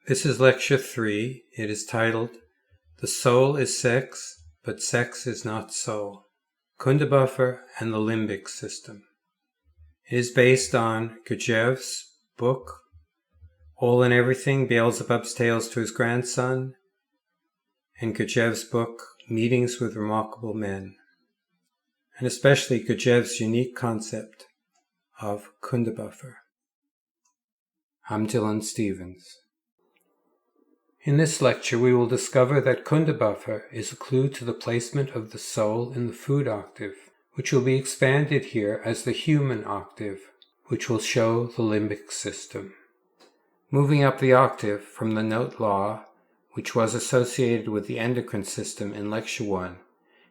This is Lecture 3. It is titled, The Soul is Sex, but Sex is Not Soul. Kundabuufer and the Limbic System. It is based on Gurdjieff's book, All and Everything, Beelzebub's Tales to His Grandson, and Gurdjieff's book, Meetings with Remarkable Men, and especially Gurdjieff's unique concept of Kundabuffer. I'm Dylan Stevens. In this lecture, we will discover that Kundabuufer is a clue to the placement of the soul in the food octave, which will be expanded here as the human octave, which will show the limbic system. Moving up the octave from the note law, which was associated with the endocrine system in Lecture 1,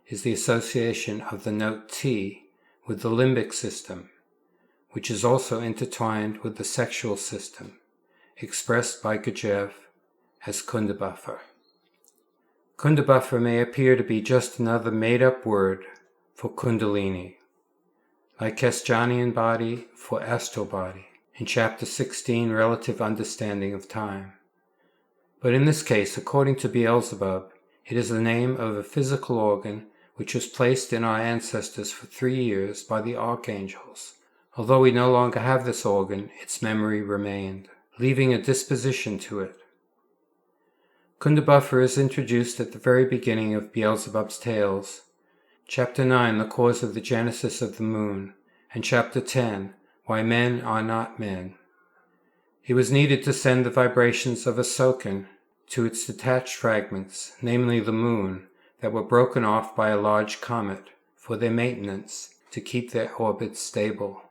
is the association of the note T with the limbic system, which is also intertwined with the sexual system, expressed by Gurdjieff as Kundabuufer. Kundabuufer may appear to be just another made-up word for Kundalini, like Kestjanian body for Astral Body in Chapter 16, Relative Understanding of Time. But in this case, according to Beelzebub, it is the name of a physical organ which was placed in our ancestors for 3 years by the archangels. Although we no longer have this organ, its memory remained, leaving a disposition to it. Kundabuufer is introduced at the very beginning of Beelzebub's Tales, Chapter 9, The Cause of the Genesis of the Moon, and Chapter 10, Why Men Are Not Men. It was needed to send the vibrations of a soken to its detached fragments, namely the moon, that were broken off by a large comet, for their maintenance, to keep their orbits stable.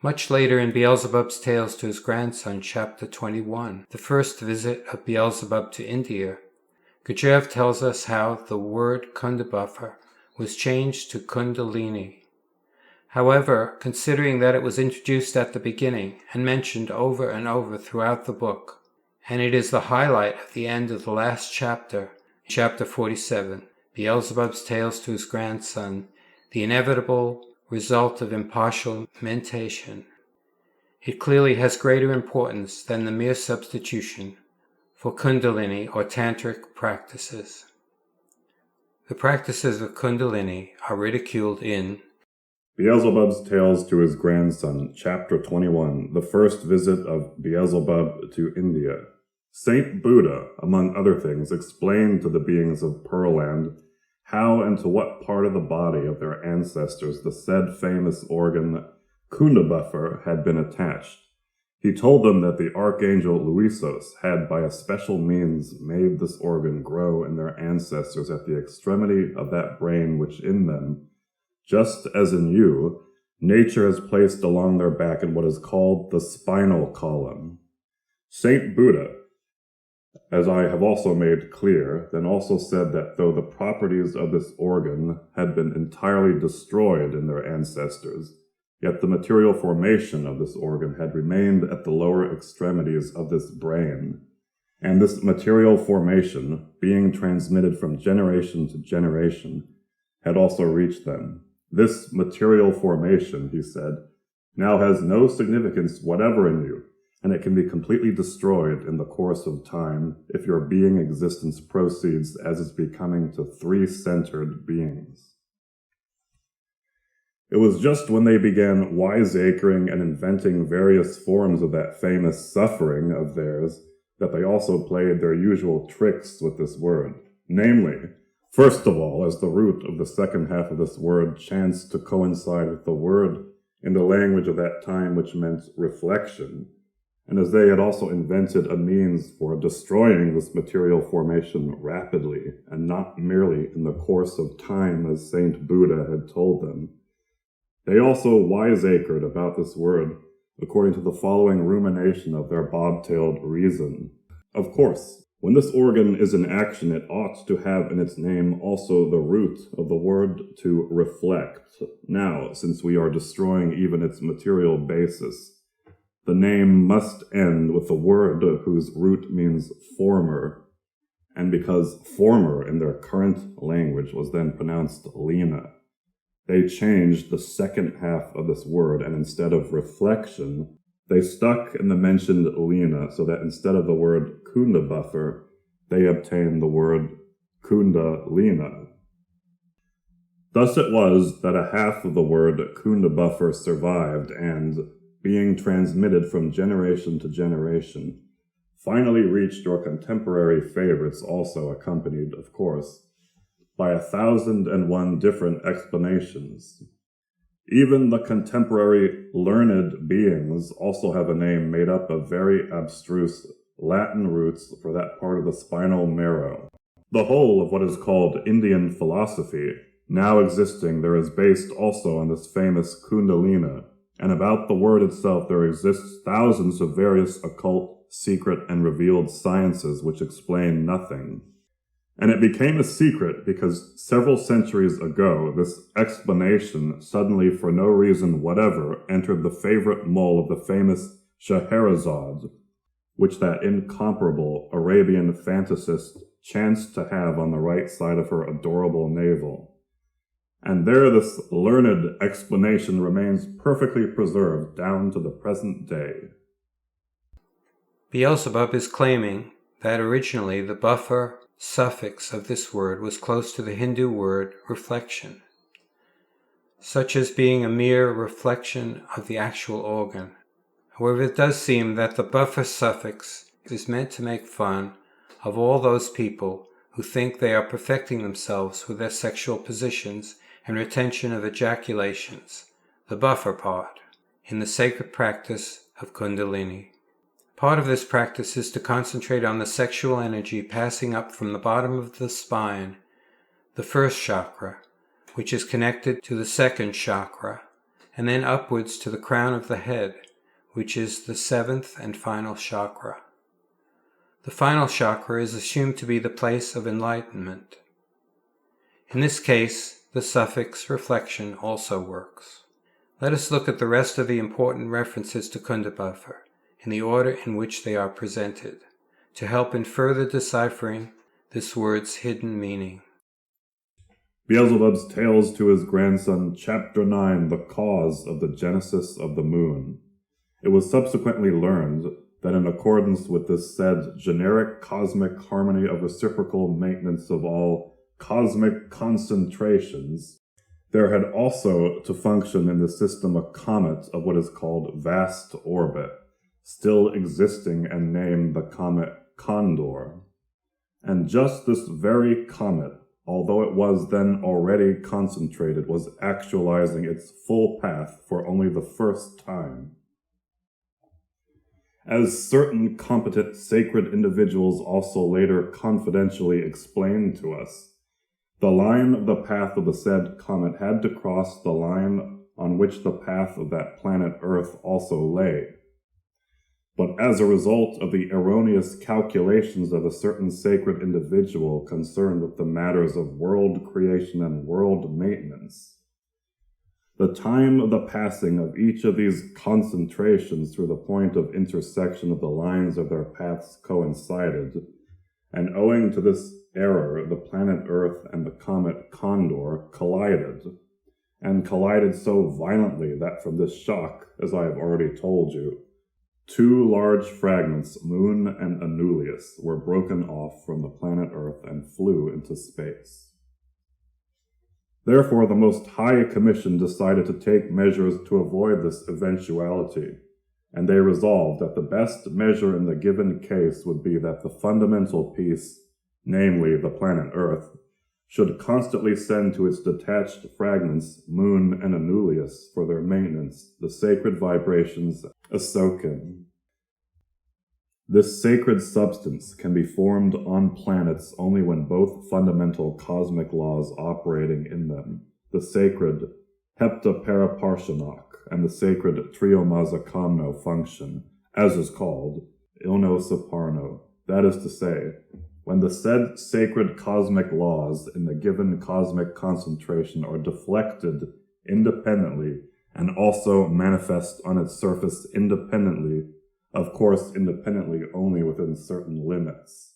Much later in Beelzebub's Tales to His Grandson, Chapter 21, the first visit of Beelzebub to India, Gurdjieff tells us how the word Kundabuufer was changed to Kundalini. However, considering that it was introduced at the beginning and mentioned over and over throughout the book, and it is the highlight at the end of the last chapter, Chapter 47, Beelzebub's Tales to His Grandson, the inevitable result of impartial mentation, it clearly has greater importance than the mere substitution for Kundalini or Tantric practices. The practices of Kundalini are ridiculed in Beelzebub's Tales to His Grandson, Chapter 21, The First Visit of Beelzebub to India. Saint Buddha, among other things, explained to the beings of Pearland how and to what part of the body of their ancestors the said famous organ Kundabuufer had been attached. He told them that the archangel Louisos had by a special means made this organ grow in their ancestors at the extremity of that brain which in them, just as in you, nature has placed along their back in what is called the spinal column. Saint Buddha, as I have also made clear, then also said that though the properties of this organ had been entirely destroyed in their ancestors, yet the material formation of this organ had remained at the lower extremities of this brain, and this material formation, being transmitted from generation to generation, had also reached them. This material formation, he said, now has no significance whatever in you, and it can be completely destroyed in the course of time if your being existence proceeds as is becoming to three-centered beings. It was just when they began wiseacring and inventing various forms of that famous suffering of theirs that they also played their usual tricks with this word. Namely, first of all, as the root of the second half of this word chanced to coincide with the word in the language of that time which meant reflection, and as they had also invented a means for destroying this material formation rapidly, and not merely in the course of time as Saint Buddha had told them, they also wiseacred about this word according to the following rumination of their bobtailed reason. Of course, when this organ is in action, it ought to have in its name also the root of the word to reflect. Now, since we are destroying even its material basis, the name must end with the word whose root means former, and because former in their current language was then pronounced lena, they changed the second half of this word, and instead of reflection, They stuck in the mentioned Lena so that instead of the word Kundabuffer, they obtained the word Kundalina. Thus it was that a half of the word Kundabuffer survived and, being transmitted from generation to generation, finally reached your contemporary favorites, also accompanied, of course, by 1,001 different explanations. Even the contemporary learned beings also have a name made up of very abstruse Latin roots for that part of the spinal marrow. The whole of what is called Indian philosophy, now existing there, is based also on this famous Kundalina, and about the word itself there exists thousands of various occult, secret, and revealed sciences which explain nothing. And it became a secret because several centuries ago this explanation suddenly, for no reason whatever, entered the favorite mole of the famous Scheherazade, which that incomparable Arabian fantasist chanced to have on the right side of her adorable navel. And there this learned explanation remains perfectly preserved down to the present day. Beelzebub is claiming that originally the buffer suffix of this word was close to the Hindu word reflection, such as being a mere reflection of the actual organ. However, it does seem that the buffer suffix is meant to make fun of all those people who think they are perfecting themselves with their sexual positions and retention of ejaculations, the buffer part, in the sacred practice of Kundalini. Part of this practice is to concentrate on the sexual energy passing up from the bottom of the spine, the first chakra, which is connected to the second chakra, and then upwards to the crown of the head, which is the seventh and final chakra. The final chakra is assumed to be the place of enlightenment. In this case, the suffix reflection also works. Let us look at the rest of the important references to Kundabuufer in the order in which they are presented, to help in further deciphering this word's hidden meaning. Beelzebub's Tales to His Grandson, Chapter 9, The Cause of the Genesis of the Moon. It was subsequently learned that in accordance with this said generic cosmic harmony of reciprocal maintenance of all cosmic concentrations, there had also to function in the system a comet of what is called vast orbit, still existing and named the comet Condor. And just this very comet, although it was then already concentrated, was actualizing its full path for only the first time. As certain competent sacred individuals also later confidentially explained to us, the line of the path of the said comet had to cross the line on which the path of that planet Earth also lay. But as a result of the erroneous calculations of a certain sacred individual concerned with the matters of world creation and world maintenance, the time of the passing of each of these concentrations through the point of intersection of the lines of their paths coincided, and owing to this error the planet Earth and the comet Condor collided, and collided so violently that from this shock, as I have already told you, two large fragments, Moon and Anulius, were broken off from the planet Earth and flew into space. Therefore, the Most High Commission decided to take measures to avoid this eventuality, and they resolved that the best measure in the given case would be that the fundamental piece, namely the planet Earth, should constantly send to its detached fragments, Moon and Anulius, for their maintenance, the sacred vibrations Asokin. This sacred substance can be formed on planets only when both fundamental cosmic laws operating in them, the sacred Heptaparaparshanok and the sacred Triomazakamno function, as is called, Ilno Saparno, that is to say, when the said sacred cosmic laws in the given cosmic concentration are deflected independently and also manifest on its surface independently, of course independently only within certain limits.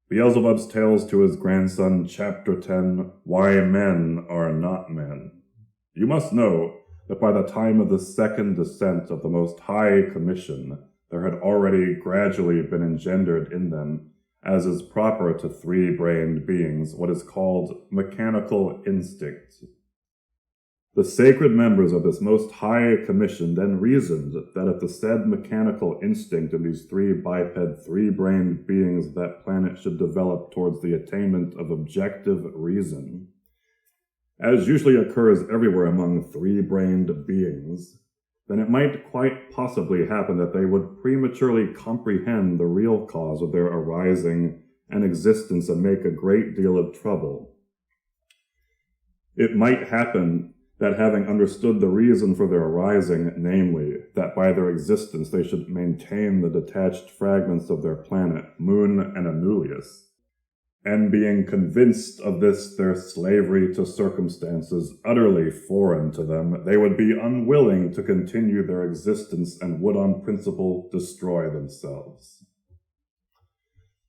Beelzebub's Tales to His Grandson, Chapter 10, Why Men Are Not Men. You must know that by the time of the second descent of the Most High Commission, there had already gradually been engendered in them, as is proper to three-brained beings, what is called mechanical instinct. The sacred members of this Most High Commission then reasoned that if the said mechanical instinct of these three biped, three-brained beings of that planet should develop towards the attainment of objective reason, as usually occurs everywhere among three-brained beings, then it might quite possibly happen that they would prematurely comprehend the real cause of their arising and existence and make a great deal of trouble. It might happen that having understood the reason for their arising, namely, that by their existence they should maintain the detached fragments of their planet, Moon and Anulius, and being convinced of this their slavery to circumstances utterly foreign to them, they would be unwilling to continue their existence and would on principle destroy themselves.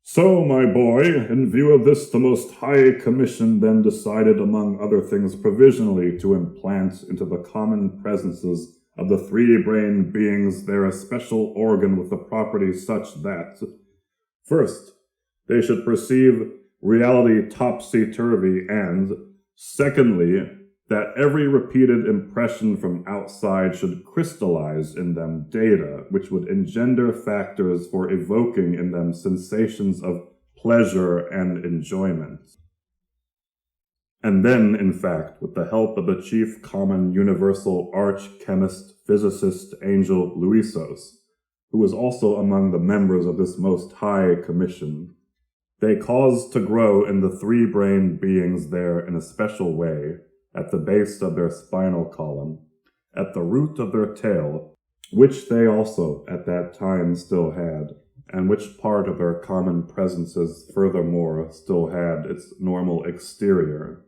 So, my boy, in view of this, the Most High Commission then decided, among other things, provisionally to implant into the common presences of the three-brained beings their especial organ with the properties such that, first, they should perceive reality topsy-turvy, and, secondly, that every repeated impression from outside should crystallize in them data which would engender factors for evoking in them sensations of pleasure and enjoyment. And then, in fact, with the help of the chief common universal arch-chemist, physicist, angel Luisos, who was also among the members of this Most High Commission, they caused to grow in the three-brained beings there in a special way, at the base of their spinal column, at the root of their tail, which they also at that time still had, and which part of their common presences furthermore still had its normal exterior,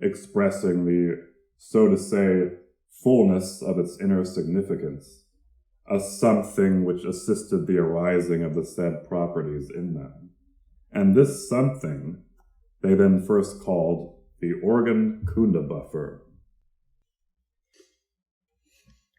expressing the, so to say, fullness of its inner significance, a something which assisted the arising of the said properties in them. And this something they then first called the organ Kundabuffer.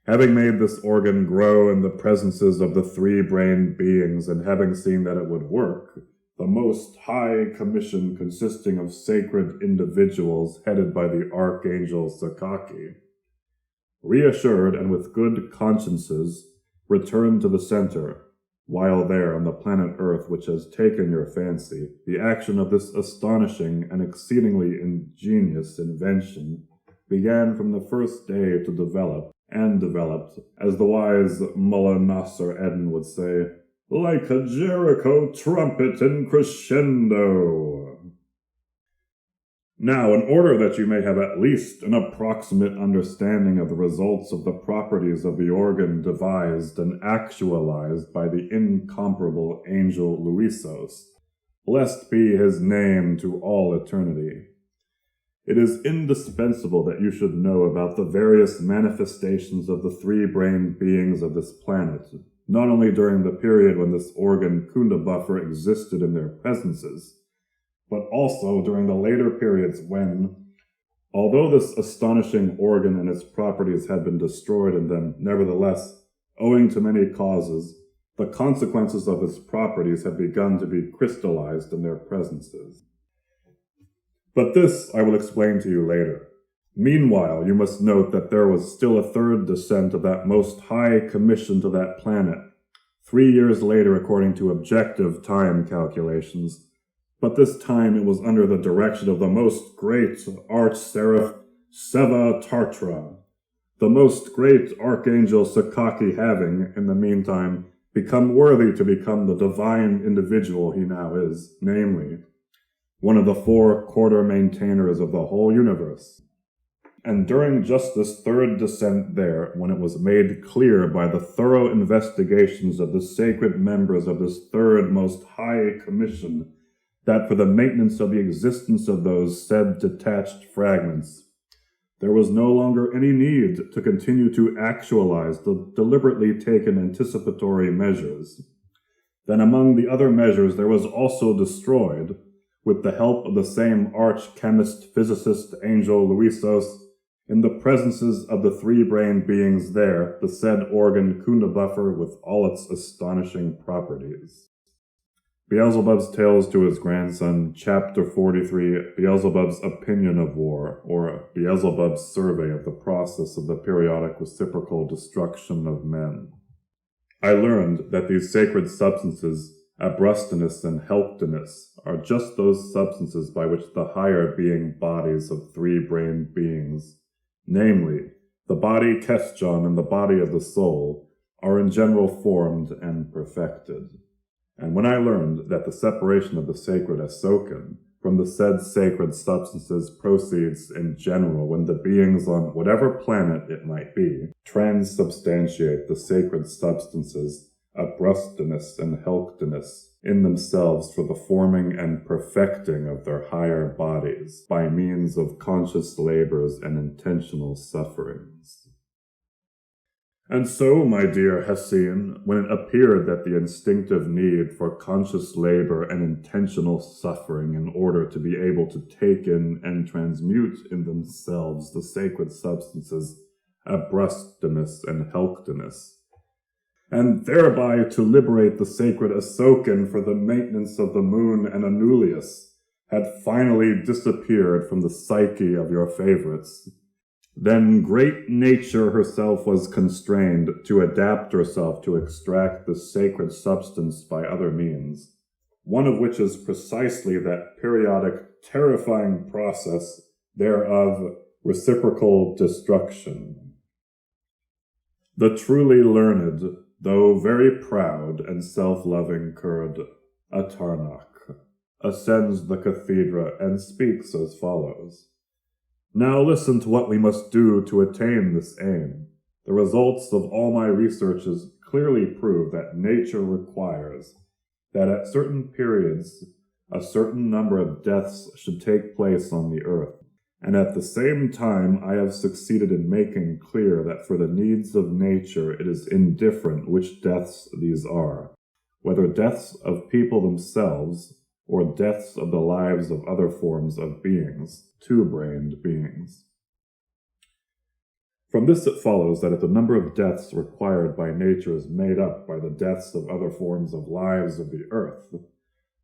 Having made this organ grow in the presences of the three-brained beings, and having seen that it would work, the Most High Commission, consisting of sacred individuals headed by the archangel Sakaki, reassured and with good consciences, returned to the center, while there on the planet Earth, which has taken your fancy, the action of this astonishing and exceedingly ingenious invention began from the first day to develop, and developed, as the wise Mullah Nasser Eddin would say, like a Jericho trumpet in crescendo. Now, in order that you may have at least an approximate understanding of the results of the properties of the organ devised and actualized by the incomparable angel Luisos, blessed be his name to all eternity, it is indispensable that you should know about the various manifestations of the three-brained beings of this planet, not only during the period when this organ Kundabuffer existed in their presences, but also during the later periods when, although this astonishing organ and its properties had been destroyed in them, nevertheless, owing to many causes, the consequences of its properties had begun to be crystallized in their presences. But this I will explain to you later. Meanwhile, you must note that there was still a third descent of that Most High Commission to that planet, 3 years later according to objective time calculations, but this time it was under the direction of the most great arch-seraph Seva Tartra, the most great archangel Sakaki having, in the meantime, become worthy to become the divine individual he now is, namely, one of the 4 quarter maintainers of the whole universe. And during just this third descent there, when it was made clear by the thorough investigations of the sacred members of this third Most High Commission, that for the maintenance of the existence of those said detached fragments, there was no longer any need to continue to actualize the deliberately taken anticipatory measures. Then among the other measures there was also destroyed, with the help of the same arch-chemist, physicist, angel Luisos, in the presences of the three-brained beings there, the said organ Kundabuufer with all its astonishing properties. Beelzebub's Tales to his Grandson, Chapter 43, Beelzebub's Opinion of War, or Beelzebub's Survey of the Process of the Periodic Reciprocal Destruction of Men. I learned that these sacred substances, abrustinus and helptinus, are just those substances by which the higher being bodies of three-brained beings, namely, the body Kestjon and the body of the soul, are in general formed and perfected. And when I learned that the separation of the sacred Asokan from the said sacred substances proceeds in general when the beings on whatever planet it might be transubstantiate the sacred substances abrustinus and helptinus in themselves for the forming and perfecting of their higher bodies by means of conscious labors and intentional sufferings. And so, my dear Hessian, when it appeared that the instinctive need for conscious labor and intentional suffering in order to be able to take in and transmute in themselves the sacred substances abrustinus and helptinus, and thereby to liberate the sacred Asokan for the maintenance of the moon and Anulius, had finally disappeared from the psyche of your favorites, then great nature herself was constrained to adapt herself to extract the sacred substance by other means, one of which is precisely that periodic, terrifying process thereof, reciprocal destruction. The truly learned, though very proud and self-loving Kurd, Atarnak, ascends the cathedra and speaks as follows. Now listen to what we must do to attain this aim. The results of all my researches clearly prove that nature requires that at certain periods a certain number of deaths should take place on the earth, and at the same time I have succeeded in making clear that for the needs of nature it is indifferent which deaths these are, whether deaths of people themselves or deaths of the lives of other forms of beings, two-brained beings. From this it follows that if the number of deaths required by nature is made up by the deaths of other forms of lives of the earth,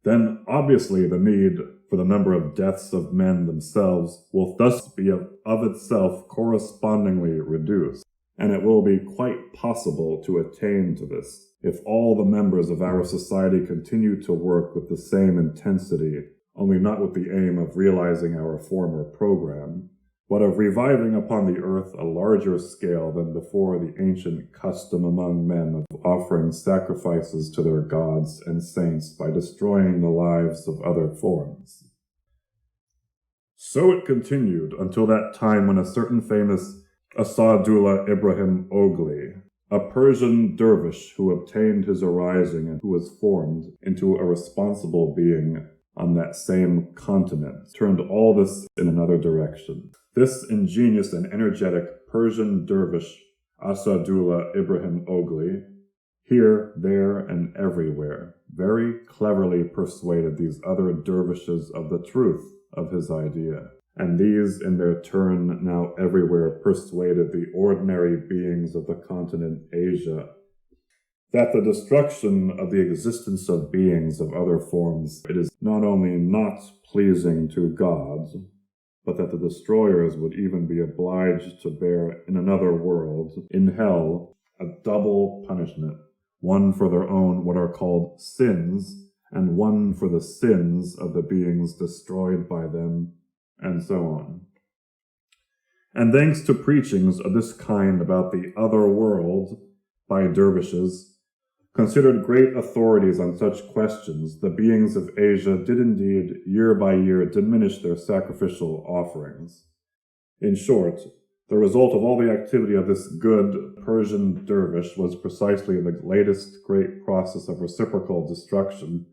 then obviously the need for the number of deaths of men themselves will thus be of itself correspondingly reduced, and it will be quite possible to attain to this if all the members of our society continue to work with the same intensity, only not with the aim of realizing our former program, but of reviving upon the earth a larger scale than before the ancient custom among men of offering sacrifices to their gods and saints by destroying the lives of other forms. So it continued until that time when a certain famous Asadullah Ibrahim Ogli, a Persian dervish who obtained his arising and who was formed into a responsible being on that same continent, turned all this in another direction. This ingenious and energetic Persian dervish, Asadullah Ibrahim Ogli, here, there, and everywhere, very cleverly persuaded these other dervishes of the truth of his idea. And these, in their turn, now everywhere persuaded the ordinary beings of the continent Asia that the destruction of the existence of beings of other forms, it is not only not pleasing to God, but that the destroyers would even be obliged to bear in another world, in hell, a double punishment, one for their own what are called sins, and one for the sins of the beings destroyed by them, and so on. And thanks to preachings of this kind about the other world by dervishes, considered great authorities on such questions, the beings of Asia did indeed year by year diminish their sacrificial offerings. In short, the result of all the activity of this good Persian dervish was precisely the latest great process of reciprocal destruction,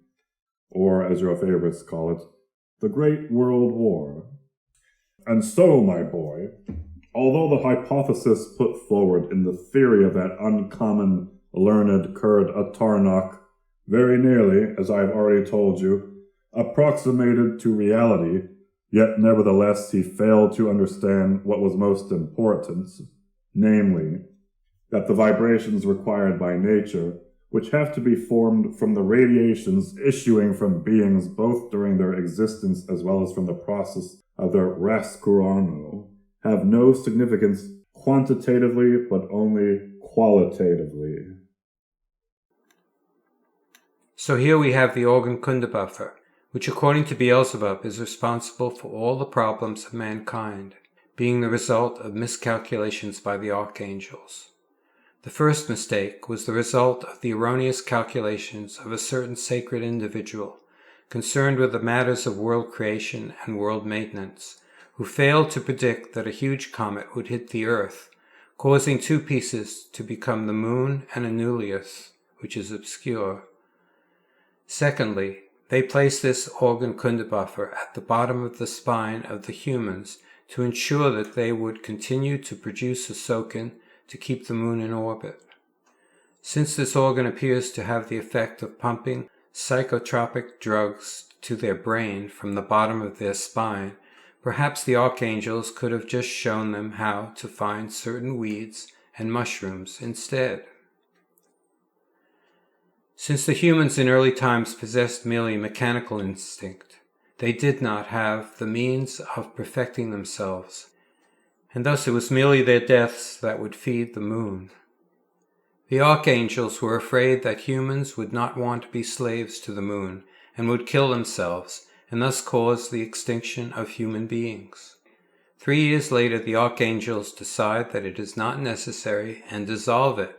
or, as your favorites call it, the Great World War. And so, my boy, although the hypothesis put forward in the theory of that uncommon learned Kurd Atarnak very nearly, as I have already told you, approximated to reality, Yet nevertheless he failed to understand what was most important, namely, that the vibrations required by nature, which have to be formed from the radiations issuing from beings both during their existence as well as from the process of their raskurano, have no significance quantitatively but only qualitatively. So here we have the organ Kundabuufer, which according to Beelzebub is responsible for all the problems of mankind, being the result of miscalculations by the archangels. The first mistake was the result of the erroneous calculations of a certain sacred individual concerned with the matters of world creation and world maintenance, who failed to predict that a huge comet would hit the Earth, causing two pieces to become the moon and a nucleus, which is obscure. Secondly, they placed this organ Kundabuufer at the bottom of the spine of the humans to ensure that they would continue to produce a soken to keep the moon in orbit. Since this organ appears to have the effect of pumping psychotropic drugs to their brain from the bottom of their spine, perhaps the archangels could have just shown them how to find certain weeds and mushrooms instead. Since the humans in early times possessed merely mechanical instinct, they did not have the means of perfecting themselves, and thus it was merely their deaths that would feed the moon. The archangels were afraid that humans would not want to be slaves to the moon and would kill themselves, and thus cause the extinction of human beings. 3 years later, the archangels decide that it is not necessary and dissolve it,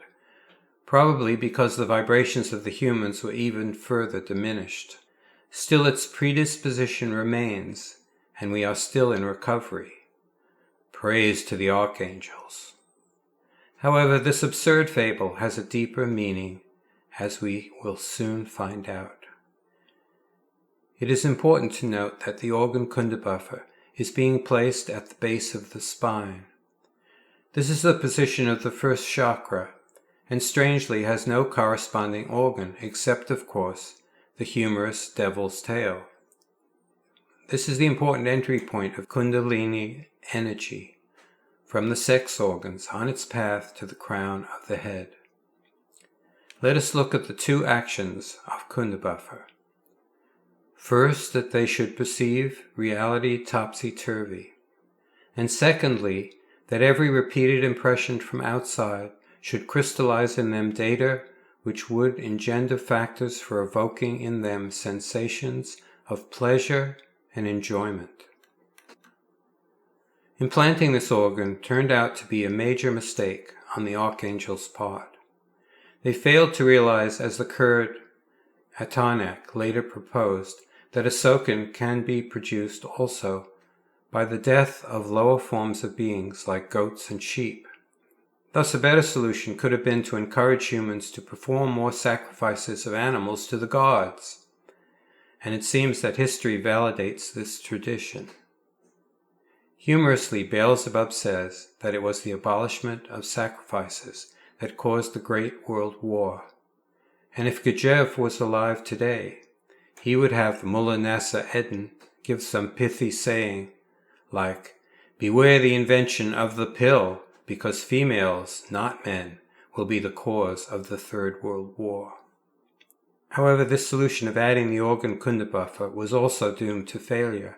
probably because the vibrations of the humans were even further diminished. Still, its predisposition remains, and we are still in recovery. Praise to the archangels. However, this absurd fable has a deeper meaning, as we will soon find out. It is important to note that the organ Kundabuufer is being placed at the base of the spine. This is the position of the first chakra, and strangely has no corresponding organ except, of course, the humorous devil's tail. This is the important entry point of Kundalini energy, from the sex organs on its path to the crown of the head. Let us look at the two actions of Kundabuufer. First, that they should perceive reality topsy-turvy, and secondly, that every repeated impression from outside should crystallize in them data which would engender factors for evoking in them sensations of pleasure and enjoyment. Implanting this organ turned out to be a major mistake on the archangel's part. They failed to realize, as the Kurd Atanak later proposed, that a soken can be produced also by the death of lower forms of beings like goats and sheep. Thus, a better solution could have been to encourage humans to perform more sacrifices of animals to the gods, and it seems that history validates this tradition. Humorously, Beelzebub says that it was the abolishment of sacrifices that caused the Great World War, and if Gurdjieff was alive today, he would have Mullah Nasser Eddin give some pithy saying like, "Beware the invention of the pill, because females, not men, will be the cause of the Third World War." However, this solution of adding the organ Kundabuufer was also doomed to failure,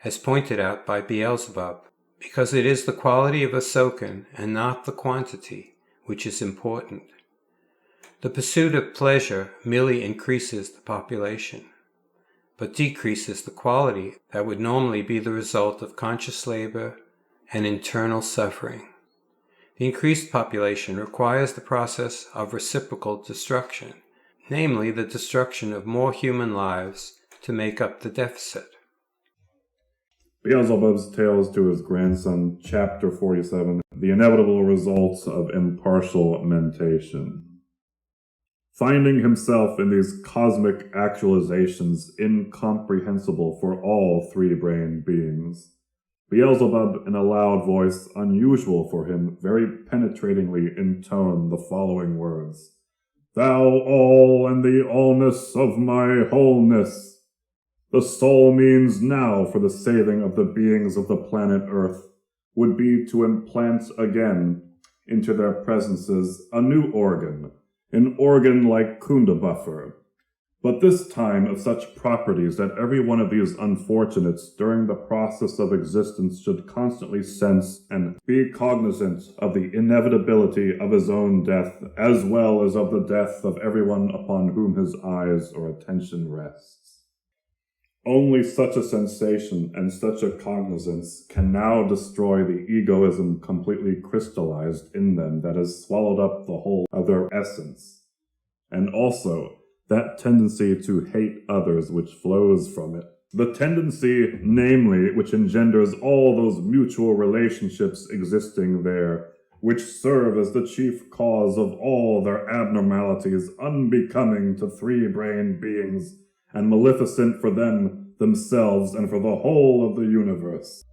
as pointed out by Beelzebub, because it is the quality of a soken and not the quantity which is important. The pursuit of pleasure merely increases the population, but decreases the quality that would normally be the result of conscious labor and internal suffering. The increased population requires the process of reciprocal destruction, namely the destruction of more human lives to make up the deficit. Beelzebub's Tales to His Grandson, Chapter 47, The Inevitable Results of Impartial Mentation. Finding himself in these cosmic actualizations incomprehensible for all three-brained beings, Beelzebub, in a loud voice unusual for him, very penetratingly intoned the following words: "Thou all and the allness of my wholeness." The sole means now for the saving of the beings of the planet Earth would be to implant again into their presences a new organ, an organ like Kundabuufer, but this time of such properties that every one of these unfortunates during the process of existence should constantly sense and be cognizant of the inevitability of his own death, as well as of the death of everyone upon whom his eyes or attention rests. Only such a sensation and such a cognizance can now destroy the egoism completely crystallized in them that has swallowed up the whole of their essence, and also that tendency to hate others which flows from it. The tendency, namely, which engenders all those mutual relationships existing there, which serve as the chief cause of all their abnormalities unbecoming to three-brained beings, and maleficent for them, themselves, and for the whole of the universe.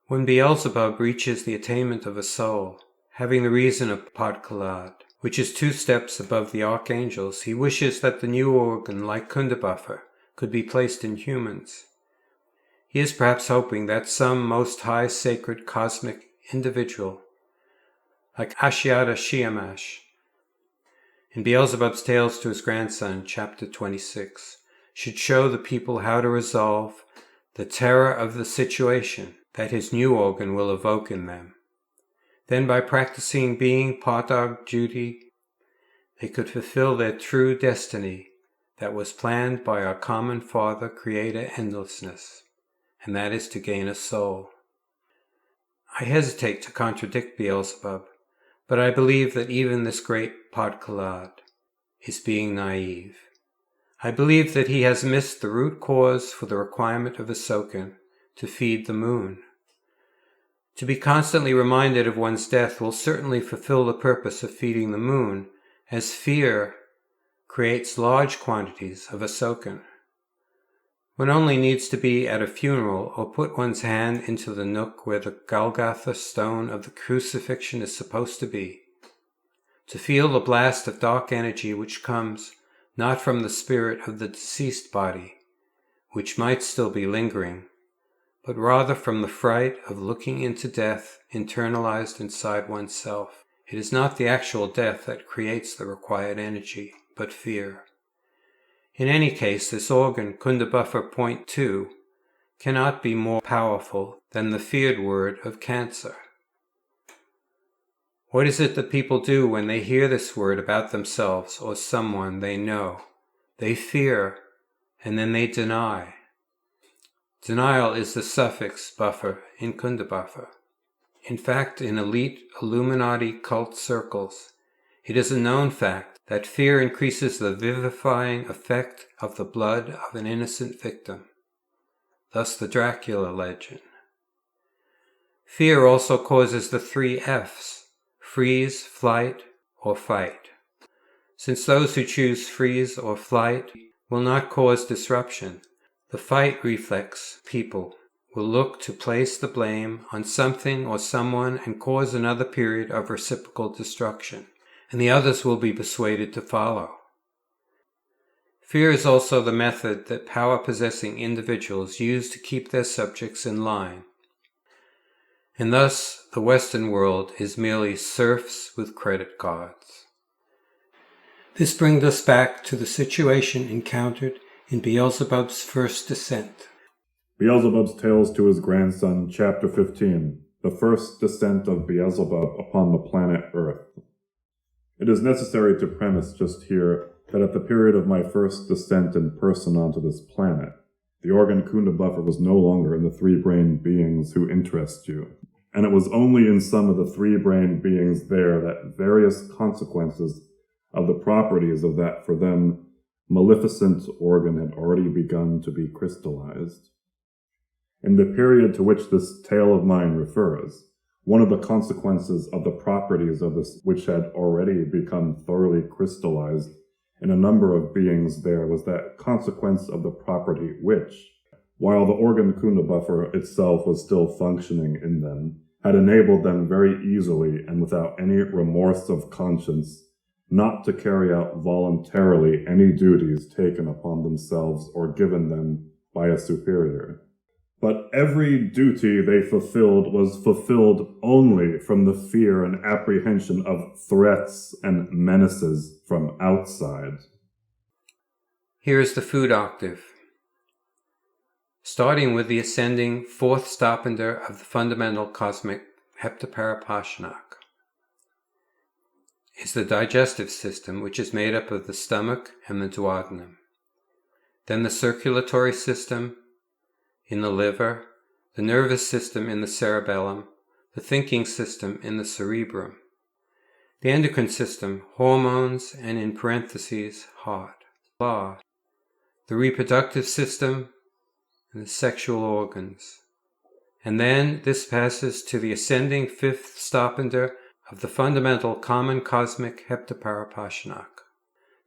When Beelzebub reaches the attainment of a soul, having the reason of Podkalad, which is 2 steps above the archangels, he wishes that the new organ, like Kundabuufer, could be placed in humans. He is perhaps hoping that some most high sacred cosmic individual, like Ashiata Shiyamash, in Beelzebub's Tales to his Grandson, chapter 26, should show the people how to resolve the terror of the situation that his new organ will evoke in them. Then by practicing being Patag duty, they could fulfill their true destiny that was planned by our common Father, Creator, Endlessness, and that is to gain a soul. I hesitate to contradict Beelzebub, but I believe that even this great Podkalad is being naive. I believe that he has missed the root cause for the requirement of a soken to feed the moon. To be constantly reminded of one's death will certainly fulfill the purpose of feeding the moon, as fear creates large quantities of a soken. One only needs to be at a funeral or put one's hand into the nook where the Golgotha stone of the crucifixion is supposed to be, to feel the blast of dark energy which comes not from the spirit of the deceased body, which might still be lingering, but rather from the fright of looking into death internalized inside oneself. It is not the actual death that creates the required energy, but fear. In any case, this organ, Kundabuufer Point 2, cannot be more powerful than the feared word of cancer. What is it that people do when they hear this word about themselves or someone they know? They fear, and then they deny. Denial is the suffix buffer in Kundabuufer. In fact, in elite Illuminati cult circles, it is a known fact that fear increases the vivifying effect of the blood of an innocent victim. Thus the Dracula legend. Fear also causes the 3 F's, freeze, flight, or fight. Since those who choose freeze or flight will not cause disruption, the fight reflex people will look to place the blame on something or someone and cause another period of reciprocal destruction, and the others will be persuaded to follow. Fear is also the method that power-possessing individuals use to keep their subjects in line, and thus the Western world is merely serfs with credit cards. This brings us back to the situation encountered in Beelzebub's first descent. Beelzebub's Tales to his Grandson, Chapter 15, The First Descent of Beelzebub upon the Planet Earth. It is necessary to premise just here that at the period of my first descent in person onto this planet, the organ Kundabuufer was no longer in the 3-brained beings who interest you, and it was only in some of the 3-brained beings there that various consequences of the properties of that, for them, maleficent organ had already begun to be crystallized. In the period to which this tale of mine refers, one of the consequences of the properties of this which had already become thoroughly crystallized in a number of beings there was that consequence of the property which, while the organ Kundabuufer itself was still functioning in them, had enabled them very easily and without any remorse of conscience not to carry out voluntarily any duties taken upon themselves or given them by a superior. But every duty they fulfilled was fulfilled only from the fear and apprehension of threats and menaces from outside. Here is the food octave. Starting with the ascending fourth stopender of the fundamental cosmic heptaparapashnak is the digestive system, which is made up of the stomach and the duodenum. Then the circulatory system in the liver, the nervous system in the cerebellum, the thinking system in the cerebrum, the endocrine system, hormones, and in parentheses, heart, law, the reproductive system, and the sexual organs. And then this passes to the ascending fifth stopender of the fundamental common cosmic heptaparapashnak,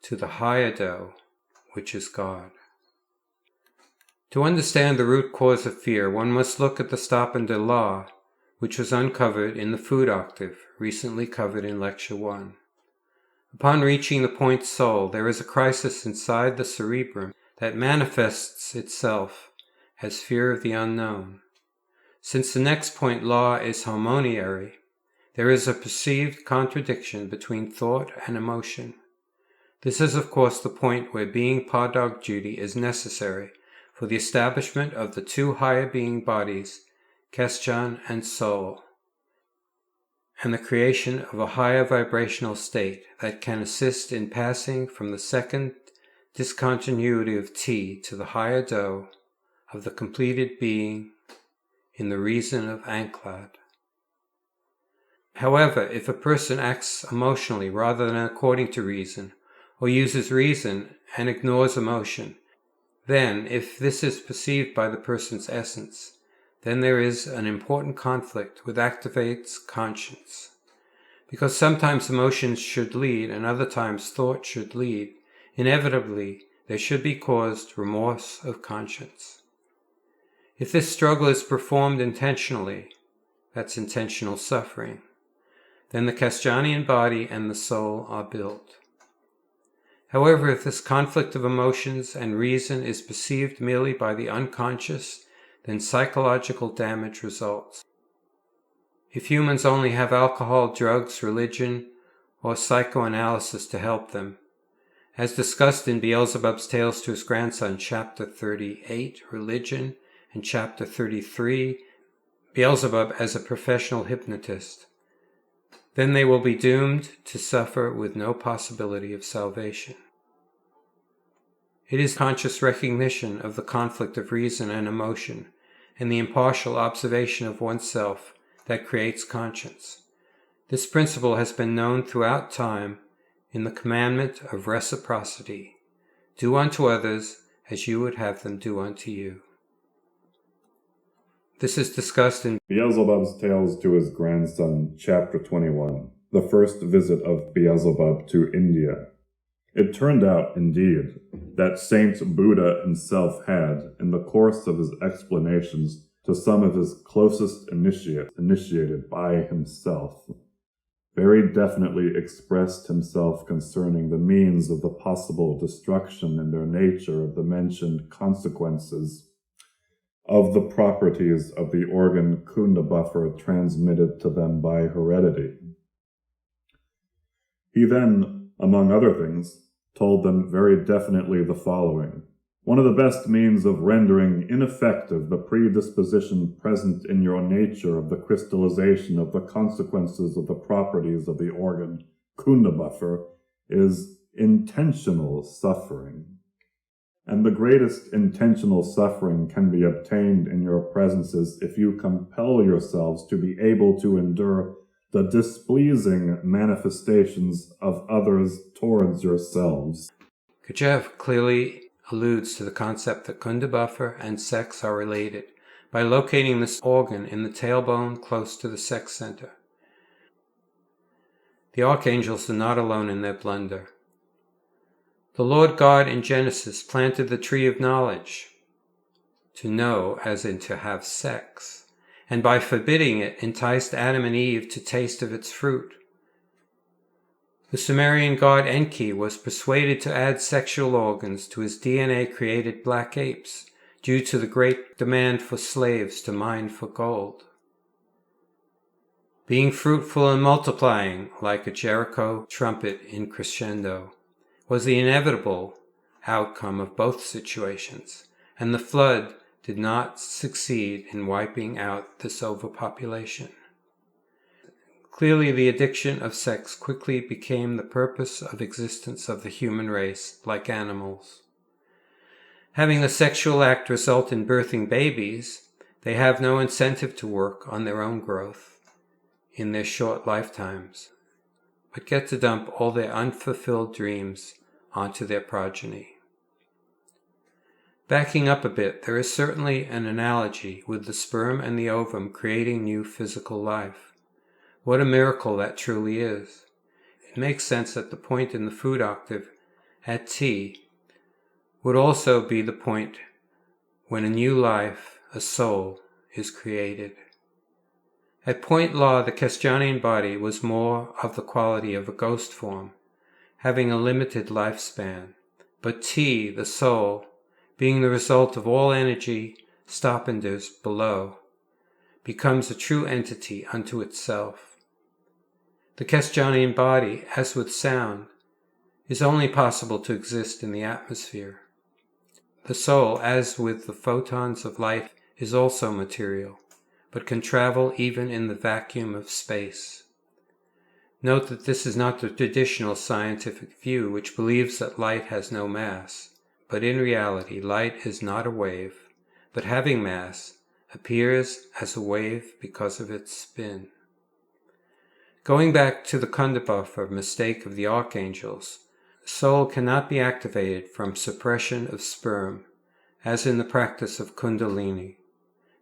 to the higher Tao, which is God. To understand the root cause of fear, one must look at the stopender law, which was uncovered in the food octave, recently covered in Lecture 1. Upon reaching the point soul, there is a crisis inside the cerebrum that manifests itself as fear of the unknown. Since the next point law is harmoniary, there is a perceived contradiction between thought and emotion. This is of course the point where being Padog duty is necessary for the establishment of the two higher being bodies, Keschan and Soul, and the creation of a higher vibrational state that can assist in passing from the second discontinuity of T to the higher Tao of the completed being in the reason of Anklad. However, if a person acts emotionally rather than according to reason, or uses reason and ignores emotion, then, if this is perceived by the person's essence, then there is an important conflict which activates conscience. Because sometimes emotions should lead and other times thought should lead, inevitably there should be caused remorse of conscience. If this struggle is performed intentionally, that's intentional suffering, then the Keschanian body and the soul are built. However, if this conflict of emotions and reason is perceived merely by the unconscious, then psychological damage results. If humans only have alcohol, drugs, religion, or psychoanalysis to help them, as discussed in Beelzebub's Tales to His Grandson, Chapter 38, Religion, and Chapter 33, Beelzebub as a Professional Hypnotist, then they will be doomed to suffer with no possibility of salvation. It is conscious recognition of the conflict of reason and emotion, and the impartial observation of oneself that creates conscience. This principle has been known throughout time in the commandment of reciprocity. Do unto others as you would have them do unto you. This is discussed in Beelzebub's Tales to His Grandson, Chapter 21, the first visit of Beelzebub to India. It turned out, indeed, that Saint Buddha himself had, in the course of his explanations to some of his closest initiated by himself, very definitely expressed himself concerning the means of the possible destruction in their nature of the mentioned consequences of the properties of the organ Kundabuufer transmitted to them by heredity. He then, among other things, told them very definitely the following: one of the best means of rendering ineffective the predisposition present in your nature of the crystallization of the consequences of the properties of the organ Kundabuufer is intentional suffering. And the greatest intentional suffering can be obtained in your presences if you compel yourselves to be able to endure the displeasing manifestations of others towards yourselves. Gurdjieff clearly alludes to the concept that Kundabuufer and sex are related by locating this organ in the tailbone close to the sex center. The archangels are not alone in their blunder. The Lord God in Genesis planted the tree of knowledge, to know as in to have sex, and by forbidding it enticed Adam and Eve to taste of its fruit. The Sumerian god Enki was persuaded to add sexual organs to his DNA-created black apes due to the great demand for slaves to mine for gold. Being fruitful and multiplying, like a Jericho trumpet in crescendo, was the inevitable outcome of both situations, and the flood did not succeed in wiping out this overpopulation. Clearly, the addiction of sex quickly became the purpose of existence of the human race, like animals. Having the sexual act result in birthing babies, they have no incentive to work on their own growth in their short lifetimes, but get to dump all their unfulfilled dreams onto their progeny. Backing up a bit, there is certainly an analogy with the sperm and the ovum creating new physical life. What a miracle that truly is. It makes sense that the point in the food octave at T would also be the point when a new life, a soul, is created. At point law, the Kestjanian body was more of the quality of a ghost form, having a limited lifespan, but T, the soul, being the result of all energy stoppenders below, becomes a true entity unto itself. The Kestjanian body, as with sound, is only possible to exist in the atmosphere. The soul, as with the photons of light, is also material, but can travel even in the vacuum of space. Note that this is not the traditional scientific view, which believes that light has no mass, but in reality light is not a wave, but having mass, appears as a wave because of its spin. Going back to the Kundabuufer mistake of the archangels, the soul cannot be activated from suppression of sperm, as in the practice of Kundalini,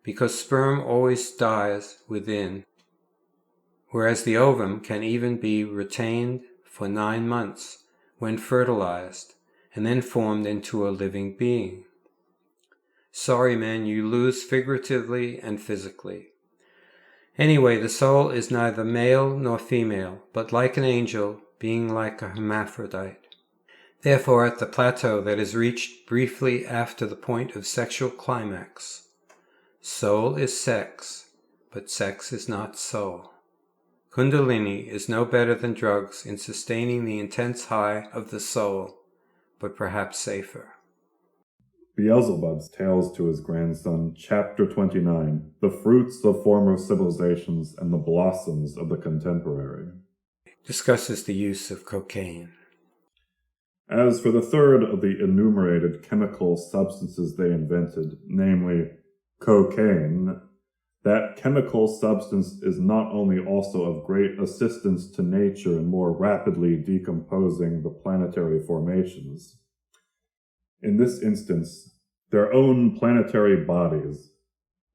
because sperm always dies within, whereas the ovum can even be retained for 9 months when fertilized, and then formed into a living being. Sorry man, you lose figuratively and physically. Anyway, the soul is neither male nor female, but like an angel, being like a hermaphrodite. Therefore, at the plateau that is reached briefly after the point of sexual climax, soul is sex, but sex is not soul. Kundalini is no better than drugs in sustaining the intense high of the soul, but perhaps safer. Beelzebub's Tales to His Grandson, Chapter 29, The Fruits of Former Civilizations and the Blossoms of the Contemporary, discusses the use of cocaine. As for the third of the enumerated chemical substances they invented, namely cocaine, that chemical substance is not only also of great assistance to nature in more rapidly decomposing the planetary formations. In this instance, their own planetary bodies,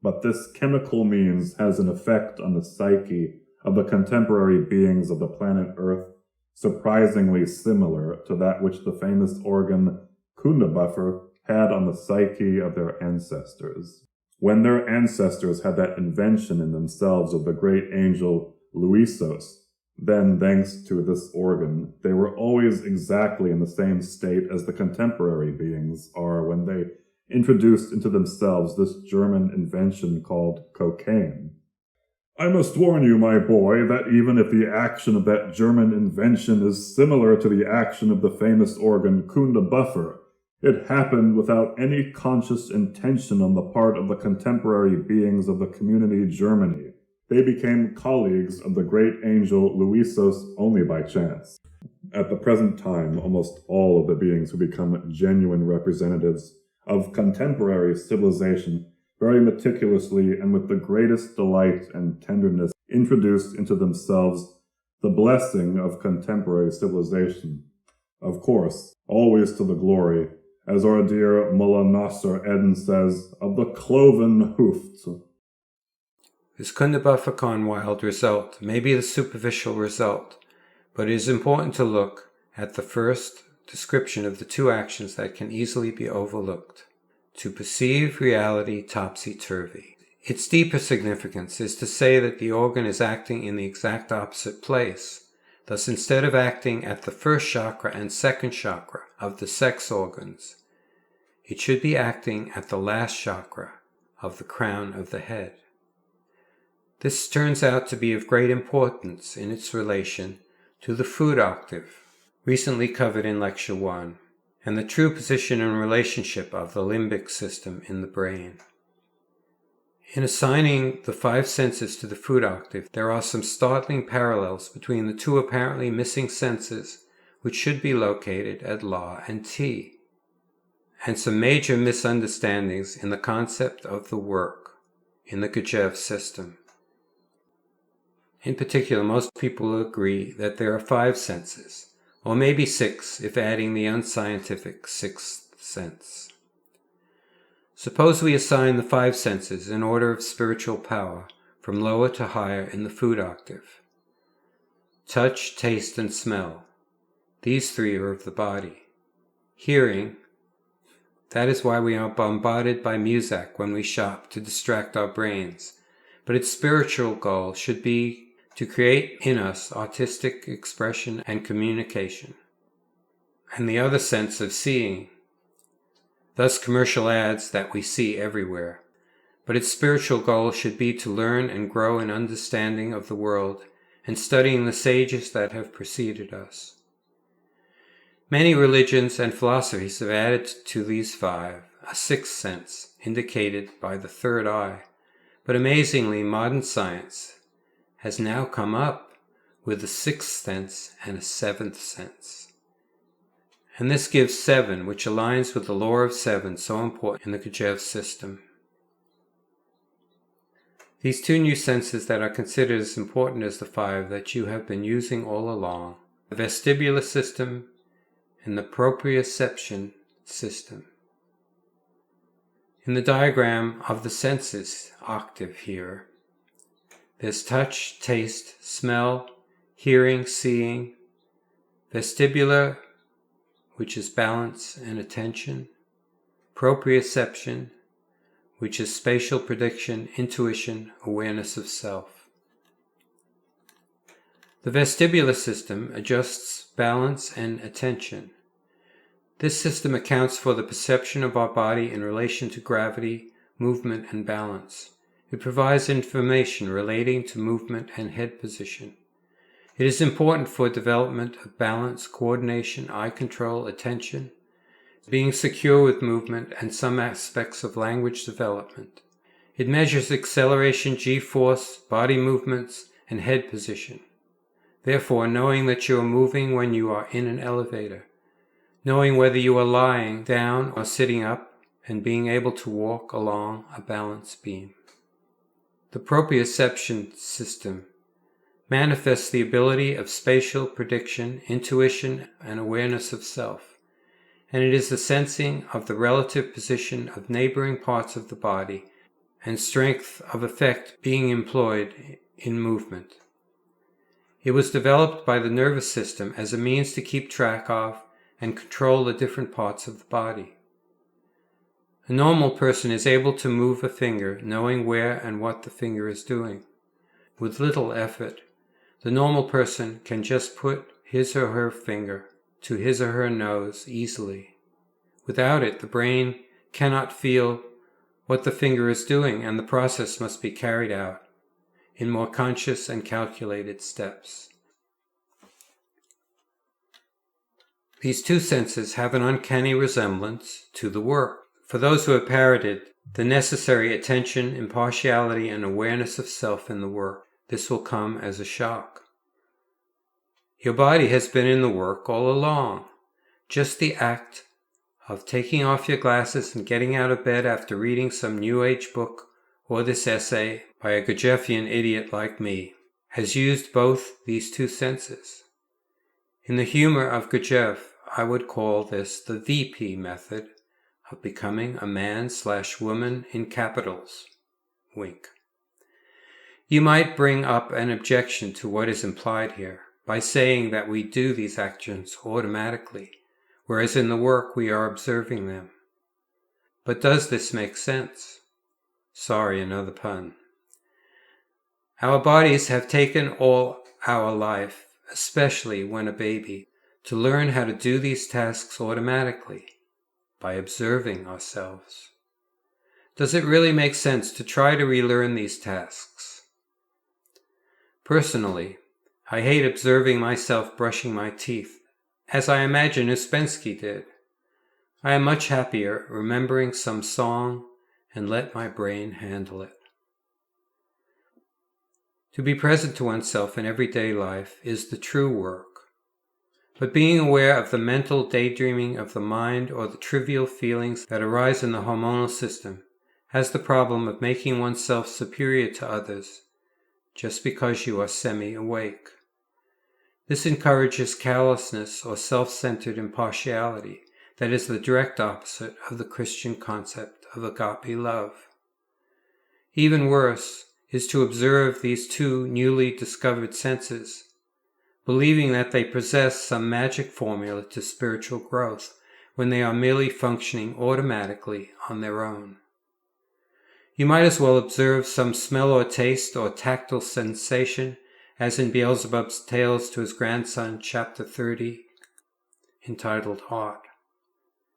but this chemical means has an effect on the psyche of the contemporary beings of the planet Earth surprisingly similar to that which the famous organ Kundabuufer had on the psyche of their ancestors. When their ancestors had that invention in themselves of the great angel Louisos, then, thanks to this organ, they were always exactly in the same state as the contemporary beings are when they introduced into themselves this German invention called cocaine. I must warn you, my boy, that even if the action of that German invention is similar to the action of the famous organ Kundabuufer, it happened without any conscious intention on the part of the contemporary beings of the community Germany. They became colleagues of the great angel Louisos only by chance. At the present time, almost all of the beings who become genuine representatives of contemporary civilization very meticulously and with the greatest delight and tenderness introduced into themselves the blessing of contemporary civilization. Of course, always to the glory, as our dear Mullah Nasser Eden says, of the cloven hoofed. This Kundabuufer gone wild result may be the superficial result, but it is important to look at the first description of the two actions that can easily be overlooked: to perceive reality topsy-turvy. Its deeper significance is to say that the organ is acting in the exact opposite place, Thus, instead of acting at the first chakra and second chakra of the sex organs, it should be acting at the last chakra of the crown of the head. This turns out to be of great importance in its relation to the food octave, recently covered in Lecture 1, and the true position and relationship of the limbic system in the brain. In assigning the 5 senses to the food octave, there are some startling parallels between the 2 apparently missing senses which should be located at La and T, and some major misunderstandings in the concept of the work in the Gurdjieff system. In particular, most people agree that there are 5 senses, or maybe 6 if adding the unscientific 6th sense. Suppose we assign the 5 senses in order of spiritual power, from lower to higher in the food octave. Touch, taste, and smell. These 3 are of the body. Hearing. That is why we are bombarded by music when we shop to distract our brains, but its spiritual goal should be to create in us artistic expression and communication. And the other sense of seeing. Thus commercial ads that we see everywhere. But its spiritual goal should be to learn and grow in understanding of the world and studying the sages that have preceded us. Many religions and philosophies have added to these 5 a 6th sense, indicated by the 3rd eye, but amazingly modern science has now come up with a 6th sense and a 7th sense. And this gives 7, which aligns with the law of 7 so important in the Gurdjieff system. These 2 new senses that are considered as important as the 5 that you have been using all along, the Vestibular System and the Proprioception System. In the diagram of the senses octave here, there's touch, taste, smell, hearing, seeing, vestibular, which is balance and attention, proprioception, which is spatial prediction, intuition, awareness of self. The vestibular system adjusts balance and attention. This system accounts for the perception of our body in relation to gravity, movement, and balance. It provides information relating to movement and head position. It is important for development of balance, coordination, eye control, attention, being secure with movement, and some aspects of language development. It measures acceleration, g-force, body movements, and head position. Therefore, knowing that you are moving when you are in an elevator, knowing whether you are lying down or sitting up, and being able to walk along a balance beam. The Proprioception System manifests the ability of spatial prediction, intuition, and awareness of self, and it is the sensing of the relative position of neighboring parts of the body and strength of effect being employed in movement. It was developed by the nervous system as a means to keep track of and control the different parts of the body. A normal person is able to move a finger knowing where and what the finger is doing. With little effort, the normal person can just put his or her finger to his or her nose easily. Without it, the brain cannot feel what the finger is doing, and the process must be carried out in more conscious and calculated steps. These 2 senses have an uncanny resemblance to the work. For those who have parroted the necessary attention, impartiality, and awareness of self in the work, this will come as a shock. Your body has been in the work all along. Just the act of taking off your glasses and getting out of bed after reading some New Age book or this essay by a Gurdjieffian idiot like me has used both these 2 senses. In the humor of Gurdjieff, I would call this the VP method of becoming a man/woman in capitals. Wink. You might bring up an objection to what is implied here by saying that we do these actions automatically, whereas in the work we are observing them. But does this make sense? Sorry, another pun. Our bodies have taken all our life especially when a baby, to learn how to do these tasks automatically by observing ourselves. Does it really make sense to try to relearn these tasks? Personally, I hate observing myself brushing my teeth, as I imagine Uspensky did. I am much happier remembering some song and let my brain handle it. To be present to oneself in everyday life is the true work. But being aware of the mental daydreaming of the mind or the trivial feelings that arise in the hormonal system has the problem of making oneself superior to others just because you are semi-awake. This encourages callousness or self-centered impartiality that is the direct opposite of the Christian concept of agape love. Even worse is to observe these two newly discovered senses, believing that they possess some magic formula to spiritual growth when they are merely functioning automatically on their own. You might as well observe some smell or taste or tactile sensation, as in Beelzebub's Tales to his Grandson, chapter 30, entitled Art.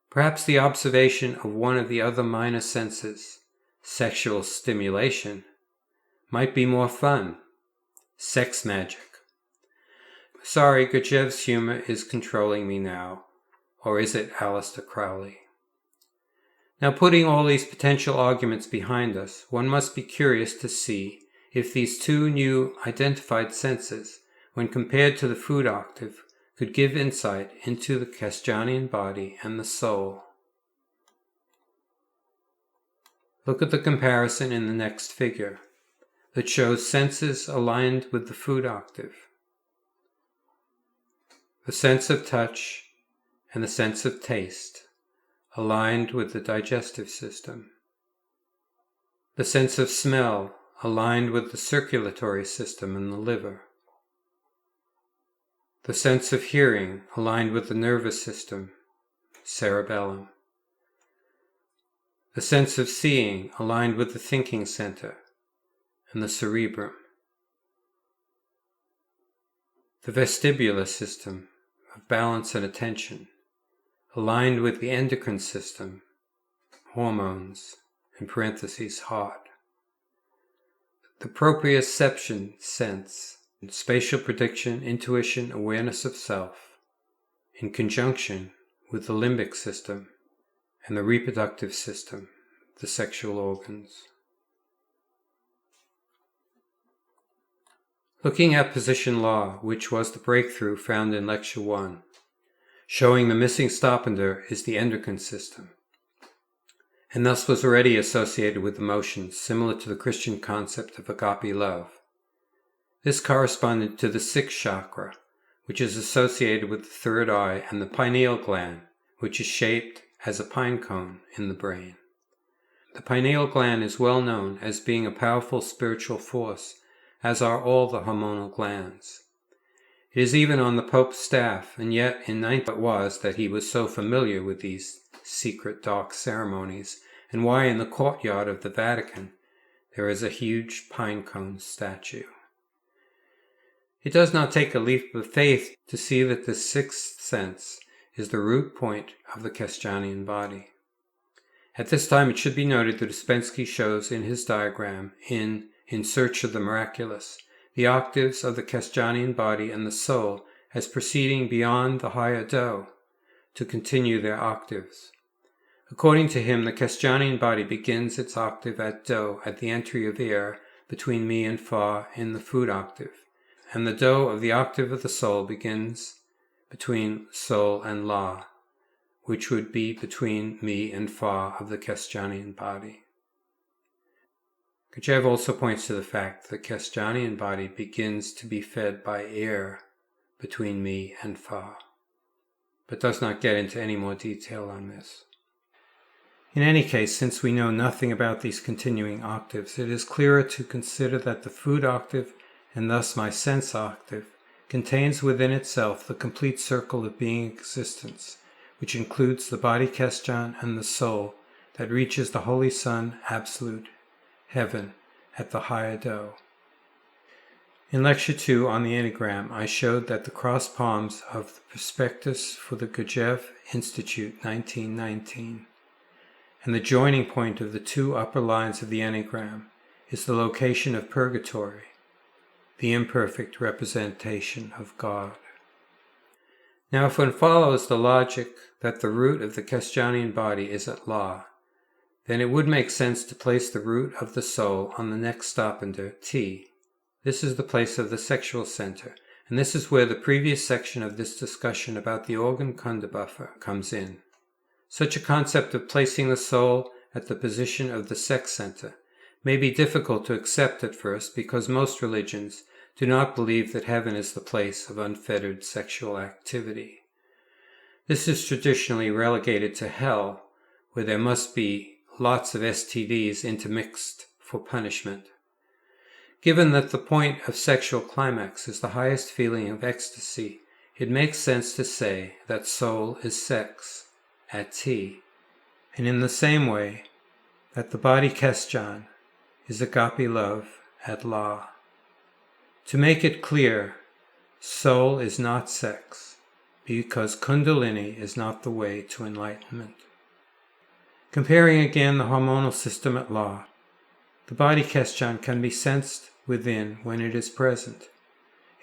Perhaps the observation of one of the other minor senses, sexual stimulation, might be more fun. Sex magic. Sorry, Gurdjieff's humor is controlling me now. Or is it Aleister Crowley? Now, putting all these potential arguments behind us, one must be curious to see if these two new identified senses, when compared to the food octave, could give insight into the Kestjanian body and the soul. Look at the comparison in the next figure that shows senses aligned with the food octave. The sense of touch and the sense of taste aligned with the digestive system. The sense of smell aligned with the circulatory system and the liver. The sense of hearing aligned with the nervous system, cerebellum. The sense of seeing aligned with the thinking center and the cerebrum. The vestibular system of balance and attention aligned with the endocrine system, hormones, in parentheses, heart. The proprioception sense, spatial prediction, intuition, awareness of self, in conjunction with the limbic system and the reproductive system, the sexual organs. Looking at position law, which was the breakthrough found in Lecture 1, showing the missing stoppender is the endocrine system, and thus was already associated with emotions similar to the Christian concept of agape love. This corresponded to the sixth chakra, which is associated with the third eye, and the pineal gland, which is shaped as a pine cone in the brain. The pineal gland is well known as being a powerful spiritual force, as are all the hormonal glands. It is even on the Pope's staff, and yet in 19 it was that he was so familiar with these secret dark ceremonies, and why in the courtyard of the Vatican there is a huge pine cone statue. It does not take a leap of faith to see that the sixth sense is the root point of the Kestjanian body. At this time it should be noted that Uspensky shows in his diagram In Search of the Miraculous the octaves of the Kestjanian body and the soul as proceeding beyond the higher Do to continue their octaves. According to him, the Kestjanian body begins its octave at Do at the entry of air between Mi and Fa in the food octave, and the Do of the octave of the soul begins between Sol and La, which would be between Mi and Fa of the Kestjanian body. Gurdjieff also points to the fact that the Kestjanian body begins to be fed by air between Mi and Fa, but does not get into any more detail on this. In any case, since we know nothing about these continuing octaves, it is clearer to consider that the food octave, and thus my sense octave, contains within itself the complete circle of being existence, which includes the body Kestjan and the soul that reaches the Holy Son, Absolute, Heaven, at the higher Do. In Lecture 2 on the Enneagram, I showed that the cross palms of the Prospectus for the Gurdjieff Institute 1919 and the joining point of the two upper lines of the Enneagram is the location of purgatory, the imperfect representation of God. Now, if one follows the logic that the root of the Kestjanian body is at La, then it would make sense to place the root of the soul on the next stop under T. This is the place of the sexual center, and this is where the previous section of this discussion about the organ Kundabuffer comes in. Such a concept of placing the soul at the position of the sex center may be difficult to accept at first because most religions do not believe that heaven is the place of unfettered sexual activity. This is traditionally relegated to hell, where there must be lots of STDs intermixed for punishment. Given that the point of sexual climax is the highest feeling of ecstasy, it makes sense to say that soul is sex at T, and in the same way that the body Kestjan is agape love at La. To make it clear, soul is not sex, because Kundalini is not the way to enlightenment. Comparing again the hormonal system at La, the body Kestjan can be sensed within when it is present.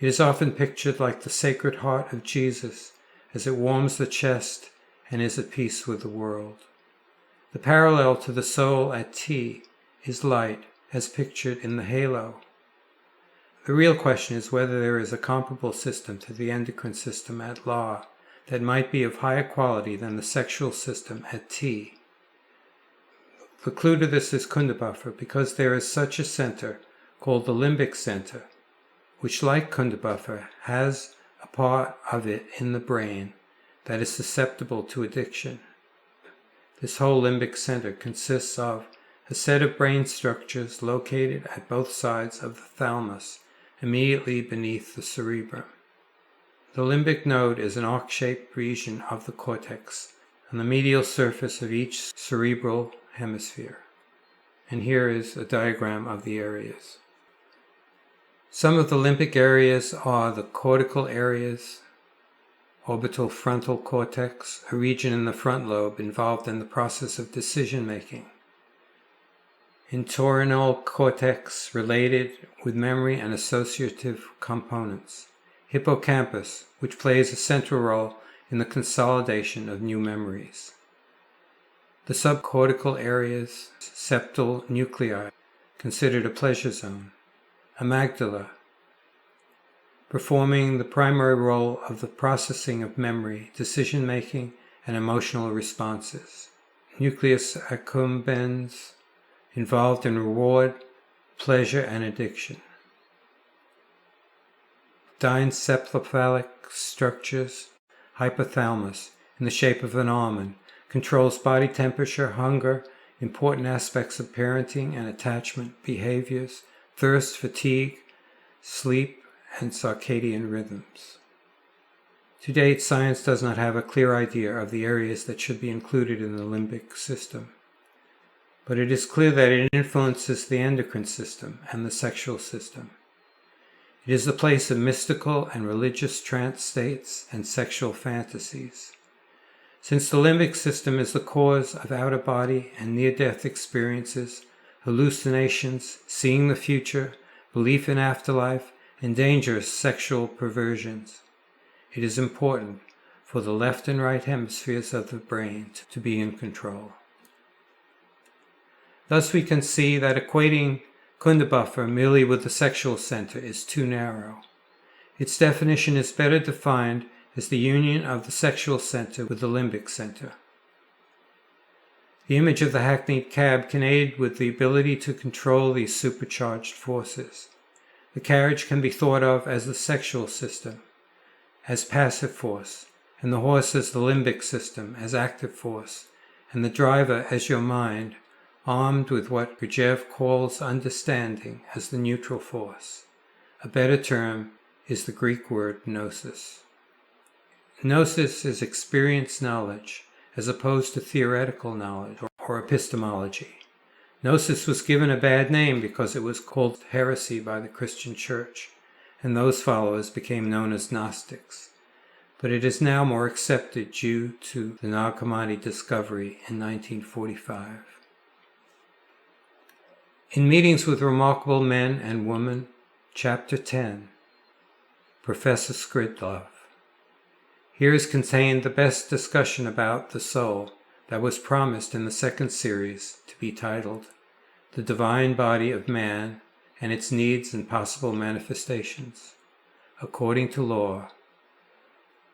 It is often pictured like the Sacred Heart of Jesus as it warms the chest and is at peace with the world. The parallel to the soul at T is light as pictured in the halo. The real question is whether there is a comparable system to the endocrine system at La that might be of higher quality than the sexual system at T. The clue to this is Kundabuufer, because there is such a center called the Limbic Center, which, like Kundabuufer, has a part of it in the brain that is susceptible to addiction. This whole limbic center consists of a set of brain structures located at both sides of the thalamus, immediately beneath the cerebrum. The limbic node is an arc-shaped region of the cortex on the medial surface of each cerebral hemisphere. And here is a diagram of the areas. Some of the limbic areas are the cortical areas, orbital frontal cortex, a region in the front lobe involved in the process of decision-making. Entorhinal cortex, related with memory and associative components. Hippocampus, which plays a central role in the consolidation of new memories. The subcortical areas, septal nuclei, considered a pleasure zone. Amygdala, performing the primary role of the processing of memory, decision-making, and emotional responses. Nucleus accumbens, involved in reward, pleasure, and addiction. Diencephalophallic structures, hypothalamus, in the shape of an almond, controls body temperature, hunger, important aspects of parenting and attachment behaviors, thirst, fatigue, sleep, and circadian rhythms. To date, science does not have a clear idea of the areas that should be included in the limbic system, but it is clear that it influences the endocrine system and the sexual system. It is the place of mystical and religious trance states and sexual fantasies. Since the limbic system is the cause of out-of-body and near-death experiences, hallucinations, seeing the future, belief in afterlife, and dangerous sexual perversions, it is important for the left and right hemispheres of the brain to be in control. Thus we can see that equating Kundabuufer merely with the sexual center is too narrow. Its definition is better defined as the union of the sexual center with the limbic center. The image of the hackneyed cab can aid with the ability to control these supercharged forces. The carriage can be thought of as the sexual system, as passive force, and the horse as the limbic system, as active force, and the driver as your mind, armed with what Gurdjieff calls understanding as the neutral force. A better term is the Greek word gnosis. Gnosis is experienced knowledge, as opposed to theoretical knowledge or epistemology. Gnosis was given a bad name because it was called heresy by the Christian Church, and those followers became known as Gnostics, but it is now more accepted due to the Nag Hammadi discovery in 1945. In Meetings with Remarkable Men and Women, Chapter 10, Professor Skridlov. Here is contained the best discussion about the soul that was promised in the second series to be titled The Divine Body of Man and Its Needs and Possible Manifestations, According to Law,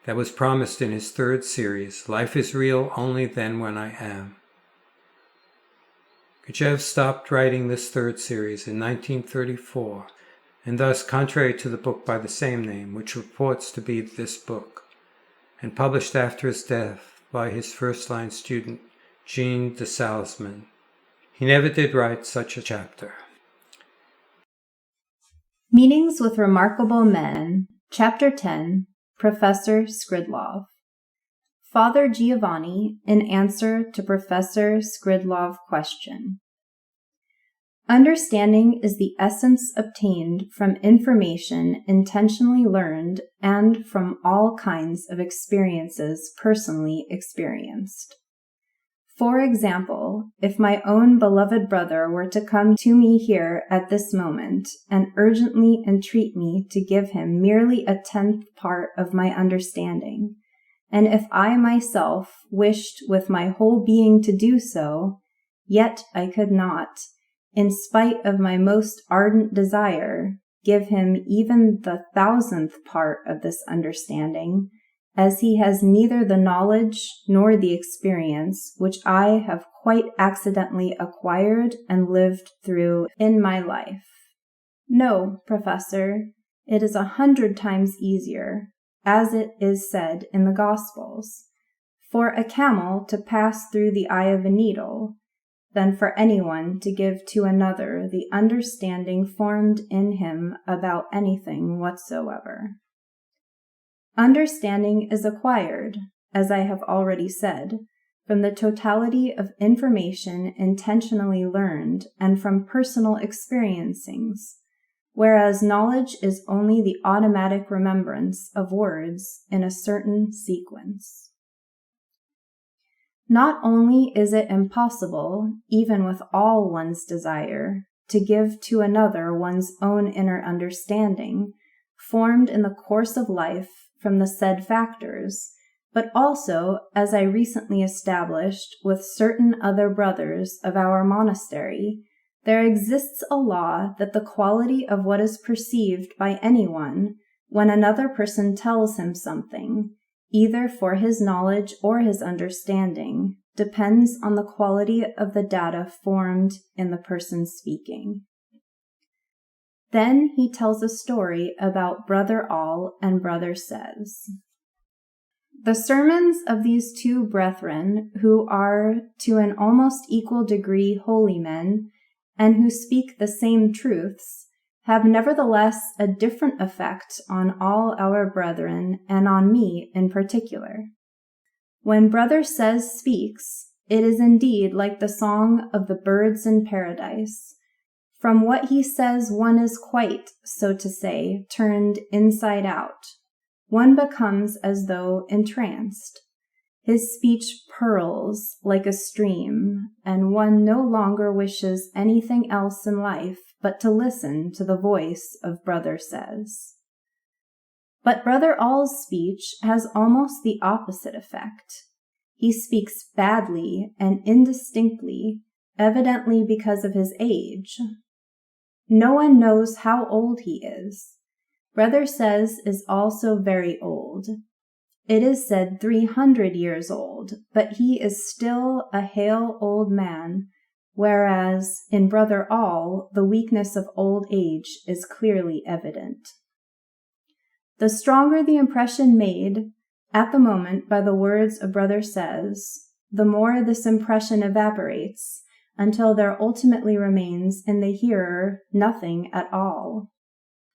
that was promised in his third series, Life is Real Only Then When I Am. Gurdjieff stopped writing this third series in 1934, and thus, contrary to the book by the same name, which purports to be this book, and published after his death by his first-line student, Jean de Salzman, he never did write such a chapter. Meetings with Remarkable Men, Chapter 10, Professor Skridlov. Father Giovanni, in answer to Professor Skridlov question. Understanding is the essence obtained from information intentionally learned and from all kinds of experiences personally experienced. For example, if my own beloved brother were to come to me here at this moment and urgently entreat me to give him merely a 10th part of my understanding, and if I myself wished with my whole being to do so, yet I could not, in spite of my most ardent desire, give him even the 1000th part of this understanding, as he has neither the knowledge nor the experience which I have quite accidentally acquired and lived through in my life. No, Professor, it is 100 times easier, as it is said in the Gospels, for a camel to pass through the eye of a needle, than for anyone to give to another the understanding formed in him about anything whatsoever. Understanding is acquired, as I have already said, from the totality of information intentionally learned and from personal experiencings, whereas knowledge is only the automatic remembrance of words in a certain sequence. Not only is it impossible, even with all one's desire, to give to another one's own inner understanding, formed in the course of life from the said factors, but also, as I recently established with certain other brothers of our monastery, there exists a law that the quality of what is perceived by anyone when another person tells him something, either for his knowledge or his understanding, depends on the quality of the data formed in the person speaking. Then he tells a story about Brother All and Brother Says. The sermons of these two brethren, who are to an almost equal degree holy men, and who speak the same truths, have nevertheless a different effect on all our brethren and on me in particular. When Brother Says speaks, it is indeed like the song of the birds in paradise. From what he says one is quite, so to say, turned inside out. One becomes as though entranced. His speech purls like a stream, and one no longer wishes anything else in life but to listen to the voice of Brother Says. But Brother All's speech has almost the opposite effect. He speaks badly and indistinctly, evidently because of his age. No one knows how old he is. Brother Says is also very old. It is said 300 years old, but he is still a hale old man, whereas in Brother All the weakness of old age is clearly evident. The stronger the impression made at the moment by the words of Brother Says, the more this impression evaporates, until there ultimately remains in the hearer nothing at all.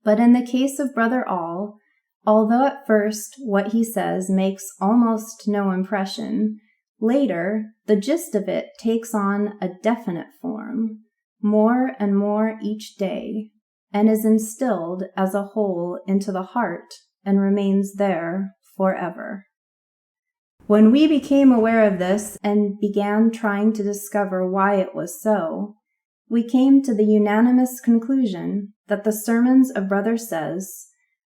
But in the case of Brother All, although at first what he says makes almost no impression, later the gist of it takes on a definite form, more and more each day, and is instilled as a whole into the heart and remains there forever. When we became aware of this and began trying to discover why it was so, we came to the unanimous conclusion that the sermons of Brother Says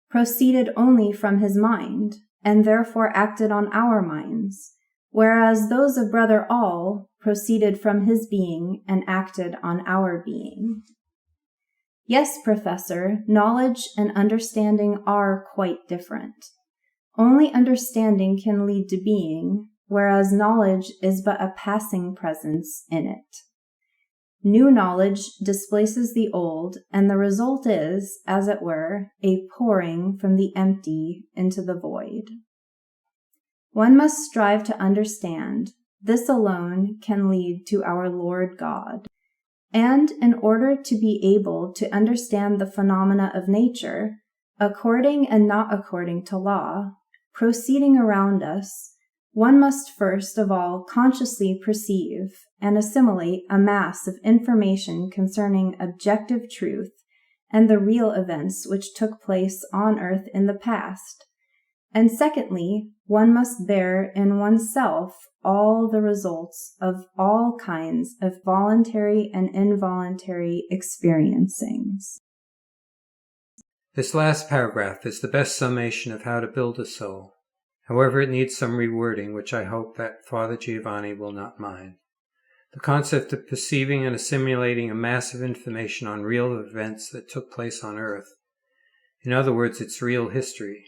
proceeded only from his mind, and therefore acted on our minds, whereas those of Brother All proceeded from his being and acted on our being. Yes, Professor, knowledge and understanding are quite different. Only understanding can lead to being, whereas knowledge is but a passing presence in it. New knowledge displaces the old, and the result is, as it were, a pouring from the empty into the void. One must strive to understand. This alone can lead to our Lord God. And in order to be able to understand the phenomena of nature, according and not according to law, proceeding around us, one must first of all consciously perceive and assimilate a mass of information concerning objective truth and the real events which took place on earth in the past. And secondly, one must bear in oneself all the results of all kinds of voluntary and involuntary experiencings. This last paragraph is the best summation of how to build a soul. However, it needs some rewording, which I hope that Father Giovanni will not mind. The concept of perceiving and assimilating a mass of information on real events that took place on earth, in other words, its real history,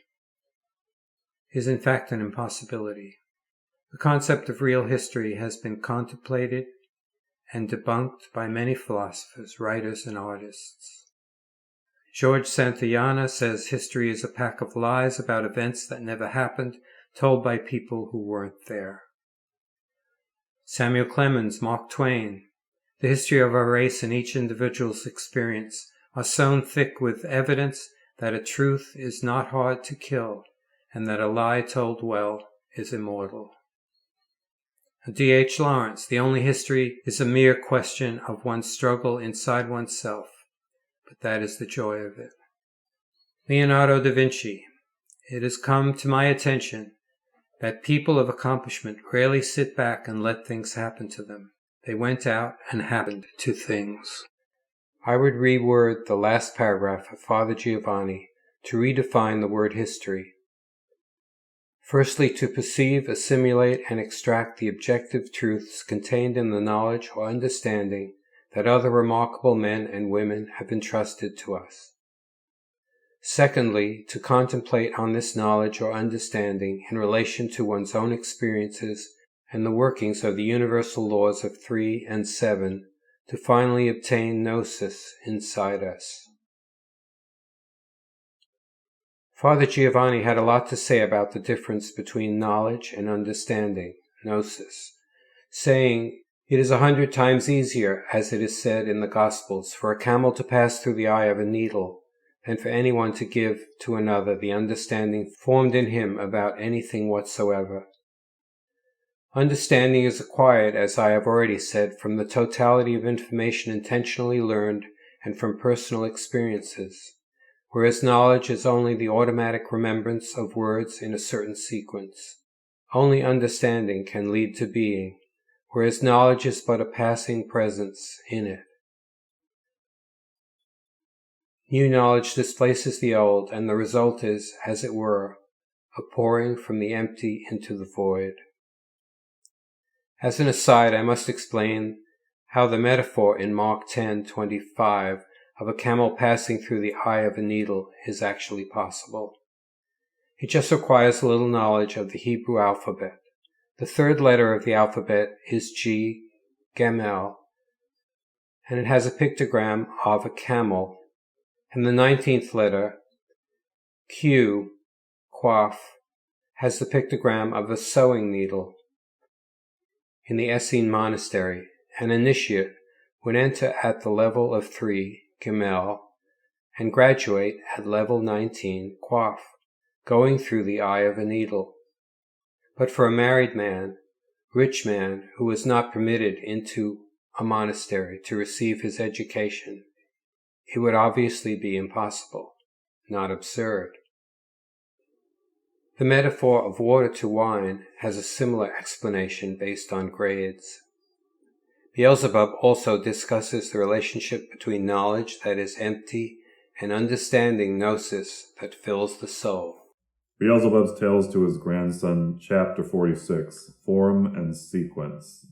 is in fact an impossibility. The concept of real history has been contemplated and debunked by many philosophers, writers, and artists. George Santayana says history is a pack of lies about events that never happened, told by people who weren't there. Samuel Clemens, Mark Twain, the history of our race and each individual's experience are sown thick with evidence that a truth is not hard to kill and that a lie told well is immortal. D.H. Lawrence, the only history is a mere question of one's struggle inside oneself, but that is the joy of it. Leonardo da Vinci, it has come to my attention that people of accomplishment rarely sit back and let things happen to them. They went out and happened to things. I would reword the last paragraph of Father Giovanni to redefine the word history. Firstly, to perceive, assimilate, and extract the objective truths contained in the knowledge or understanding that other remarkable men and women have entrusted to us. Secondly, to contemplate on this knowledge or understanding in relation to one's own experiences and the workings of the universal laws of 3 and 7 to finally obtain Gnosis inside us. Father Giovanni had a lot to say about the difference between knowledge and understanding, Gnosis, saying, "It is 100 times easier, as it is said in the Gospels, for a camel to pass through the eye of a needle than for anyone to give to another the understanding formed in him about anything whatsoever. Understanding is acquired, as I have already said, from the totality of information intentionally learned and from personal experiences, whereas knowledge is only the automatic remembrance of words in a certain sequence. Only understanding can lead to being, whereas knowledge is but a passing presence in it. New knowledge displaces the old, and the result is, as it were, a pouring from the empty into the void." As an aside, I must explain how the metaphor in Mark 10:25 of a camel passing through the eye of a needle is actually possible. It just requires a little knowledge of the Hebrew alphabet. The third letter of the alphabet is G, Gamel, and it has a pictogram of a camel, and the 19th letter, Q, Quaf, has the pictogram of a sewing needle. In the Essene monastery, an initiate would enter at the level of 3, Gamel, and graduate at level 19, Quaf, going through the eye of a needle. But for a married man, rich man, who was not permitted into a monastery to receive his education, it would obviously be impossible, not absurd. The metaphor of water to wine has a similar explanation based on grades. Beelzebub also discusses the relationship between knowledge that is empty and understanding Gnosis that fills the soul. Beelzebub's Tales to His Grandson, Chapter 46, Form and Sequence.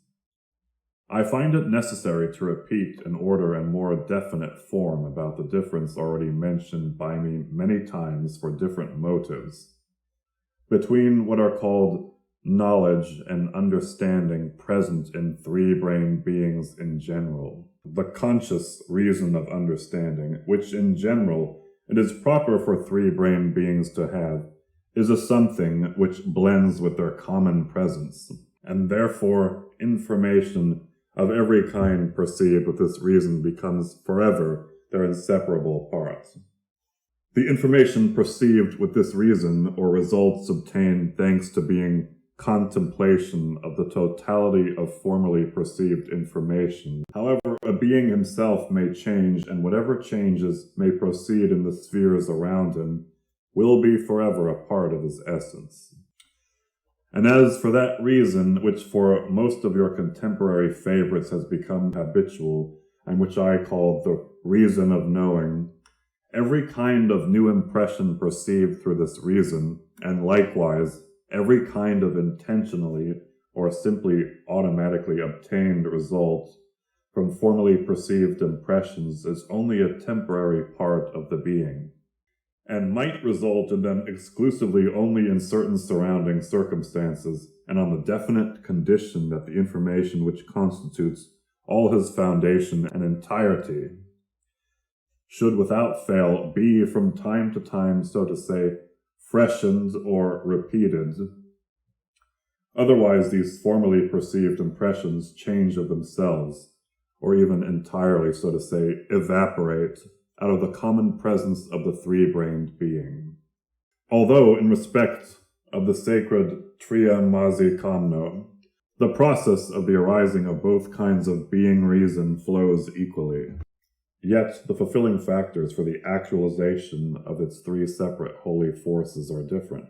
I find it necessary to repeat in order and more definite form about the difference already mentioned by me many times for different motives, between what are called knowledge and understanding present in three-brained beings in general, the conscious reason of understanding, which in general it is proper for three-brained beings to have, is a something which blends with their common presence, and therefore information of every kind perceived with this reason becomes forever their inseparable part. The information perceived with this reason, or results obtained thanks to being contemplation of the totality of formerly perceived information. However, a being himself may change, and whatever changes may proceed in the spheres around him will be forever a part of his essence. And as for that reason, which for most of your contemporary favorites has become habitual, and which I call the reason of knowing, every kind of new impression perceived through this reason, and likewise every kind of intentionally or simply automatically obtained result from formerly perceived impressions, is only a temporary part of the being, and might result in them exclusively only in certain surrounding circumstances, and on the definite condition that the information which constitutes all his foundation and entirety should without fail be from time to time, so to say, freshened or repeated. Otherwise, these formerly perceived impressions change of themselves, or even entirely, so to say, evaporate out of the common presence of the three-brained being. Although, in respect of the sacred Triya Mazi Kamno, the process of the arising of both kinds of being reason flows equally. Yet the fulfilling factors for the actualization of its three separate holy forces are different.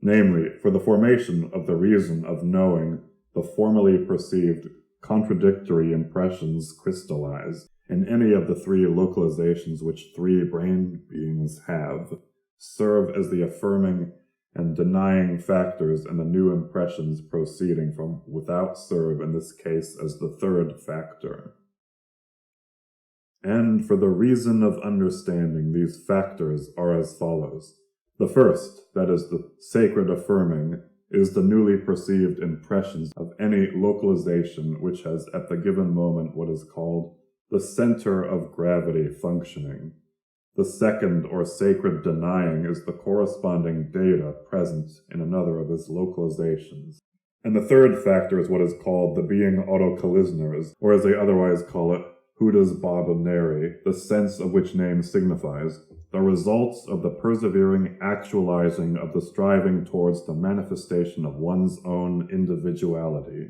Namely, for the formation of the reason of knowing, the formerly perceived contradictory impressions crystallize in any of the three localizations which three brain beings have, serve as the affirming and denying factors, and the new impressions proceeding from without serve in this case as the third factor. And for the reason of understanding, these factors are as follows. The first, that is the sacred affirming, is the newly perceived impressions of any localization which has at the given moment what is called the center of gravity functioning. The second, or sacred denying, is the corresponding data present in another of its localizations. And the third factor is what is called the being autokalisners, or as they otherwise call it, Hudas Baboneri, the sense of which name signifies the results of the persevering actualizing of the striving towards the manifestation of one's own individuality.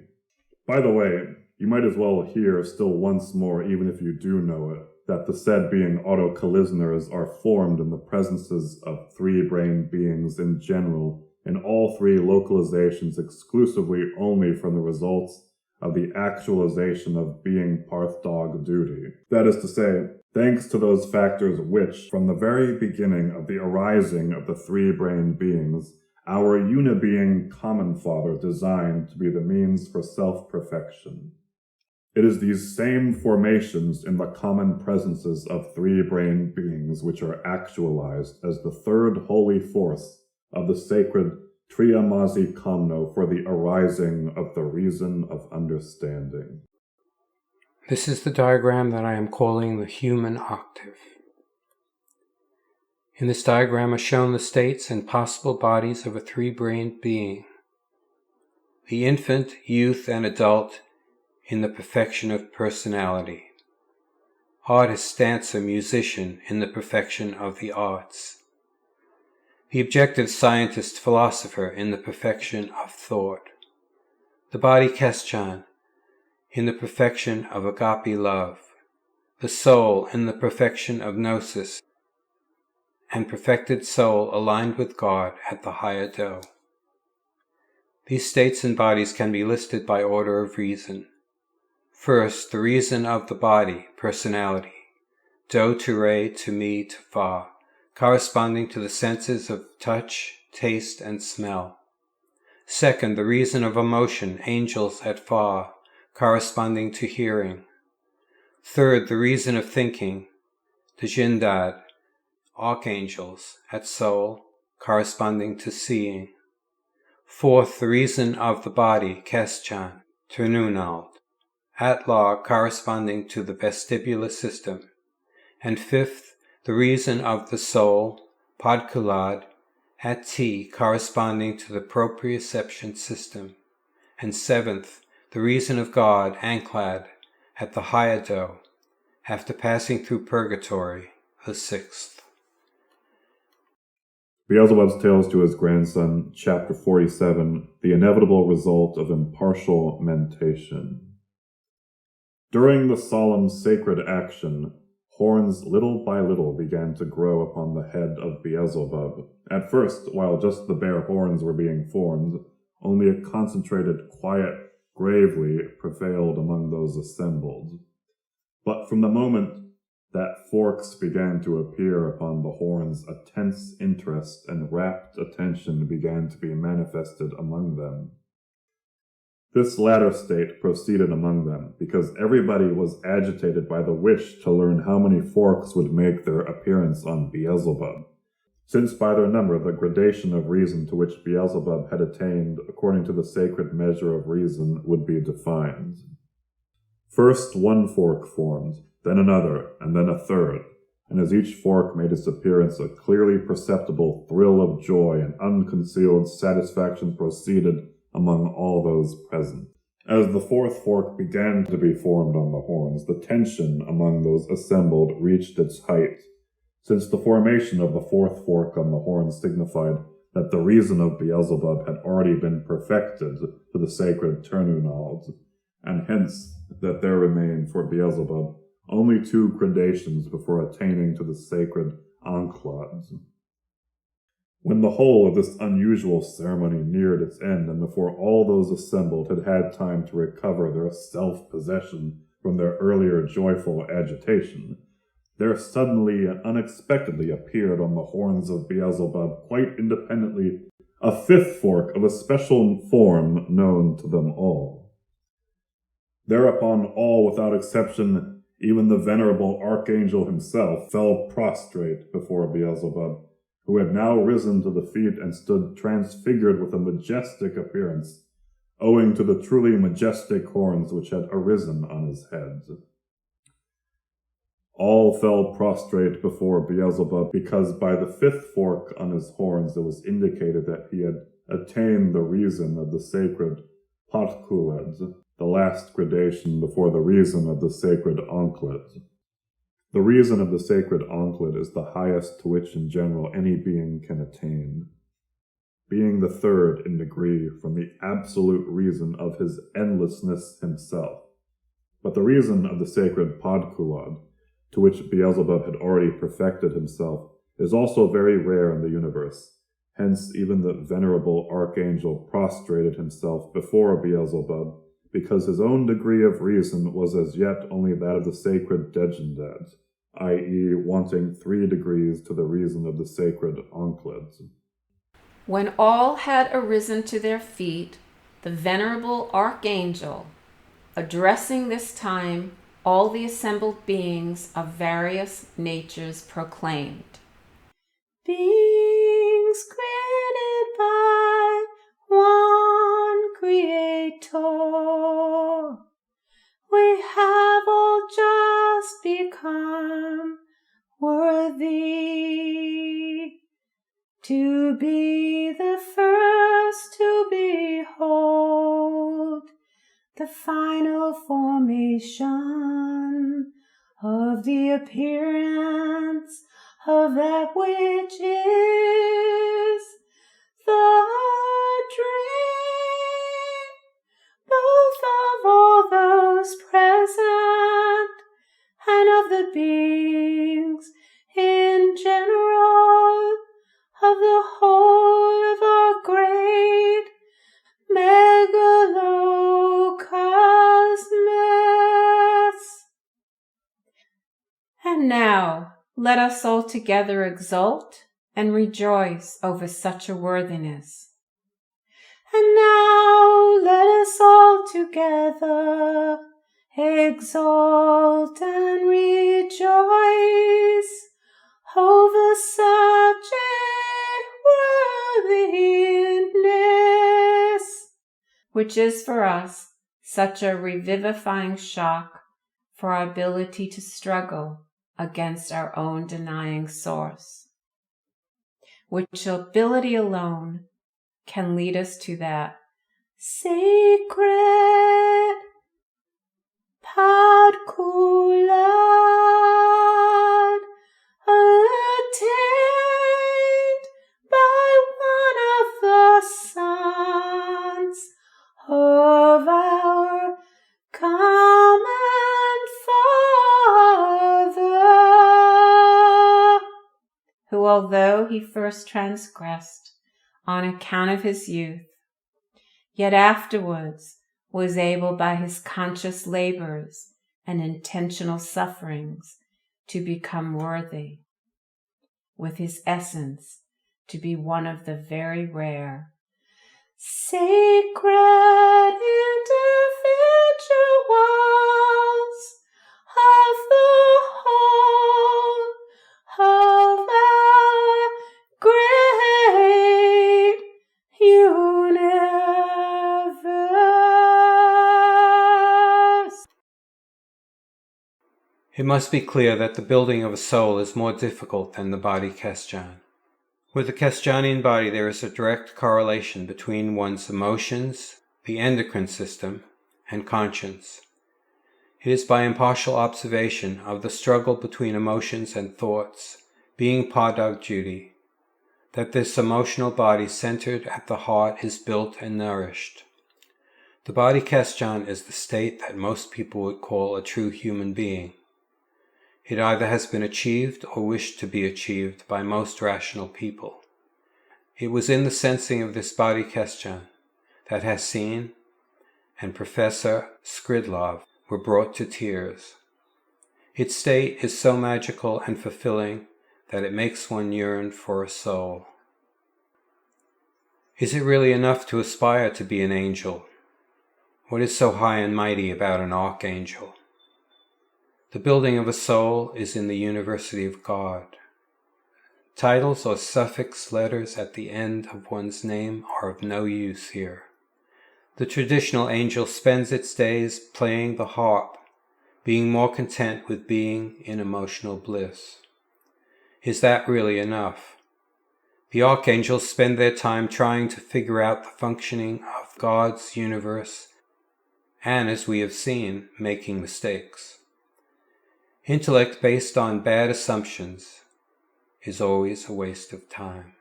By the way, you might as well hear still once more, even if you do know it, that the said being autokalisners are formed in the presences of three-brained beings in general, in all three localizations exclusively only from the results of the actualization of being Parth-dog duty. That is to say, thanks to those factors which, from the very beginning of the arising of the three-brained beings, our unibeing common father designed to be the means for self-perfection. It is these same formations in the common presences of three-brained beings which are actualized as the third holy force of the sacred Triya Mazi Kamno for the arising of the reason of understanding. This is the diagram that I am calling the human octave. In this diagram are shown the states and possible bodies of a three-brained being. The infant, youth, and adult in the perfection of personality. Artist, dancer, musician in the perfection of the arts. The objective scientist, philosopher in the perfection of thought. The body Keschan in the perfection of agape love. the soul in the perfection of Gnosis, and perfected soul aligned with God at the higher Do. These states and bodies can be listed by order of reason. First, the reason of the body, personality, Do to Re to Mi to Fa, corresponding to the senses of touch, taste, and smell. Second, the reason of emotion, angels at Fa, corresponding to hearing. Third, the reason of thinking, the Jindad, archangels at soul, corresponding to seeing. Fourth, the reason of the body, Keschan, Ternunald, at law, corresponding to the Vestibular System. And fifth, the reason of the soul, Podkulad, at T, corresponding to the Proprioception System. And seventh, the reason of God, Anklad, at the higher Do, after passing through purgatory, the sixth. Beelzebub's Tales to His Grandson, Chapter 47, The Inevitable Result of Impartial Mentation. During the solemn sacred action, horns little by little began to grow upon the head of Beelzebub. At first, while just the bare horns were being formed, only a concentrated quiet gravely prevailed among those assembled. But from the moment that forks began to appear upon the horns, a tense interest and rapt attention began to be manifested among them. This latter state proceeded among them, because everybody was agitated by the wish to learn how many forks would make their appearance on Beelzebub, since by their number the gradation of reason to which Beelzebub had attained according to the sacred measure of reason would be defined. First one fork formed, then another, and then a third, and as each fork made its appearance, a clearly perceptible thrill of joy and unconcealed satisfaction proceeded among all those present. As the fourth fork began to be formed on the horns, the tension among those assembled reached its height, since the formation of the fourth fork on the horns signified that the reason of Beelzebub had already been perfected to the sacred Ternunald, and hence that there remained for Beelzebub only 2 gradations before attaining to the sacred Anklad. When the whole of this unusual ceremony neared its end, and before all those assembled had had time to recover their self-possession from their earlier joyful agitation, there suddenly and unexpectedly appeared on the horns of Beelzebub, quite independently, a 5th fork of a special form known to them all. Thereupon all, without exception, even the venerable archangel himself, fell prostrate before Beelzebub, who had now risen to the feet and stood transfigured with a majestic appearance, owing to the truly majestic horns which had arisen on his head. All fell prostrate before Beelzebub, because by the 5th fork on his horns it was indicated that he had attained the reason of the sacred Podkulad, the last gradation before the reason of the sacred Anklad. The reason of the sacred Anklad is the highest to which in general any being can attain, being the third in degree from the absolute reason of his endlessness himself. But the reason of the sacred Podkulad, to which Beelzebub had already perfected himself, is also very rare in the universe. Hence even the venerable archangel prostrated himself before Beelzebub, because his own degree of reason was as yet only that of the sacred Dejendad, i.e. wanting 3 degrees to the reason of the sacred Anklad. When all had arisen to their feet, the venerable archangel, addressing this time all the assembled beings of various natures, proclaimed, Beings created by one Creator, we have all just become worthy to be the first to behold the final formation of the appearance of that which is the dream, both of all those present and of the beings in general, of the whole of our great megalocosmos. And now let us all together exult and rejoice over such a worthiness. And now let us all together exult and rejoice over such a worthiness, which is for us such a revivifying shock for our ability to struggle against our own denying source, which ability alone can lead us to that sacred Padkulat attained by one of the sons of our common Father, who, although he first transgressed on account of his youth, yet afterwards was able by his conscious labors and intentional sufferings to become worthy, with his essence to be one of the very rare, sacred individuals of the whole of our great universe. It must be clear that the building of a soul is more difficult than the body Kesjan. With the Kesjanian body, there is a direct correlation between one's emotions, the endocrine system, and conscience. It is by impartial observation of the struggle between emotions and thoughts, being padog duty, that this emotional body centered at the heart is built and nourished. The body Kesjan is the state that most people would call a true human being. It either has been achieved or wished to be achieved by most rational people. It was in the sensing of this body Kesjan that Hassin and Professor Skridlov were brought to tears. Its state is so magical and fulfilling that it makes one yearn for a soul. Is it really enough to aspire to be an angel? What is so high and mighty about an archangel? The building of a soul is in the University of God. Titles or suffix letters at the end of one's name are of no use here. The traditional angel spends its days playing the harp, being more content with being in emotional bliss. Is that really enough? The archangels spend their time trying to figure out the functioning of God's universe, and, as we have seen, making mistakes. Intellect based on bad assumptions is always a waste of time.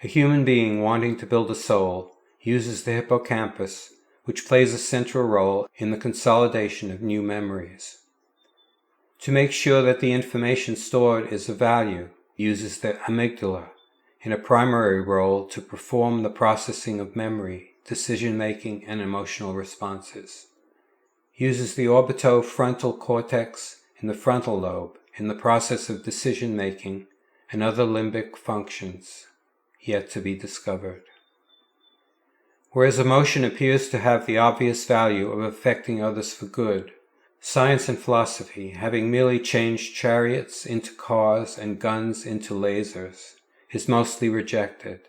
A human being wanting to build a soul uses the hippocampus, which plays a central role in the consolidation of new memories. To make sure that the information stored is of value, uses the amygdala in a primary role to perform the processing of memory, decision-making, and emotional responses. Uses the orbitofrontal cortex in the frontal lobe in the process of decision-making and other limbic functions yet to be discovered. Whereas emotion appears to have the obvious value of affecting others for good, science and philosophy, having merely changed chariots into cars and guns into lasers, is mostly rejected.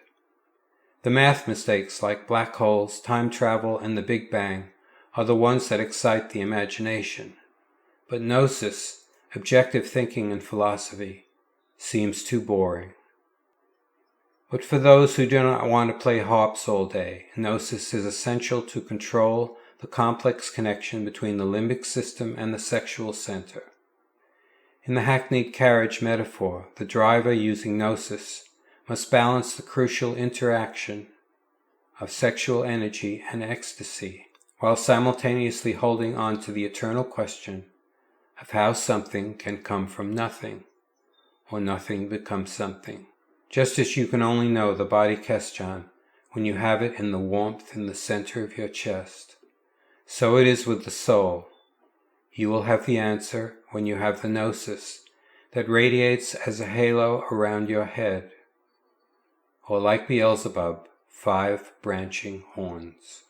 The math mistakes like black holes, time travel, and the Big Bang are the ones that excite the imagination. But Gnosis, objective thinking and philosophy, seems too boring. But for those who do not want to play harps all day, Gnosis is essential to control the complex connection between the limbic system and the sexual center. In the hackneyed carriage metaphor, the driver using Gnosis must balance the crucial interaction of sexual energy and ecstasy, while simultaneously holding on to the eternal question of how something can come from nothing, or nothing becomes something. Just as you can only know the body question when you have it in the warmth in the center of your chest, so it is with the soul. You will have the answer when you have the Gnosis that radiates as a halo around your head, or like Beelzebub, 5 branching horns.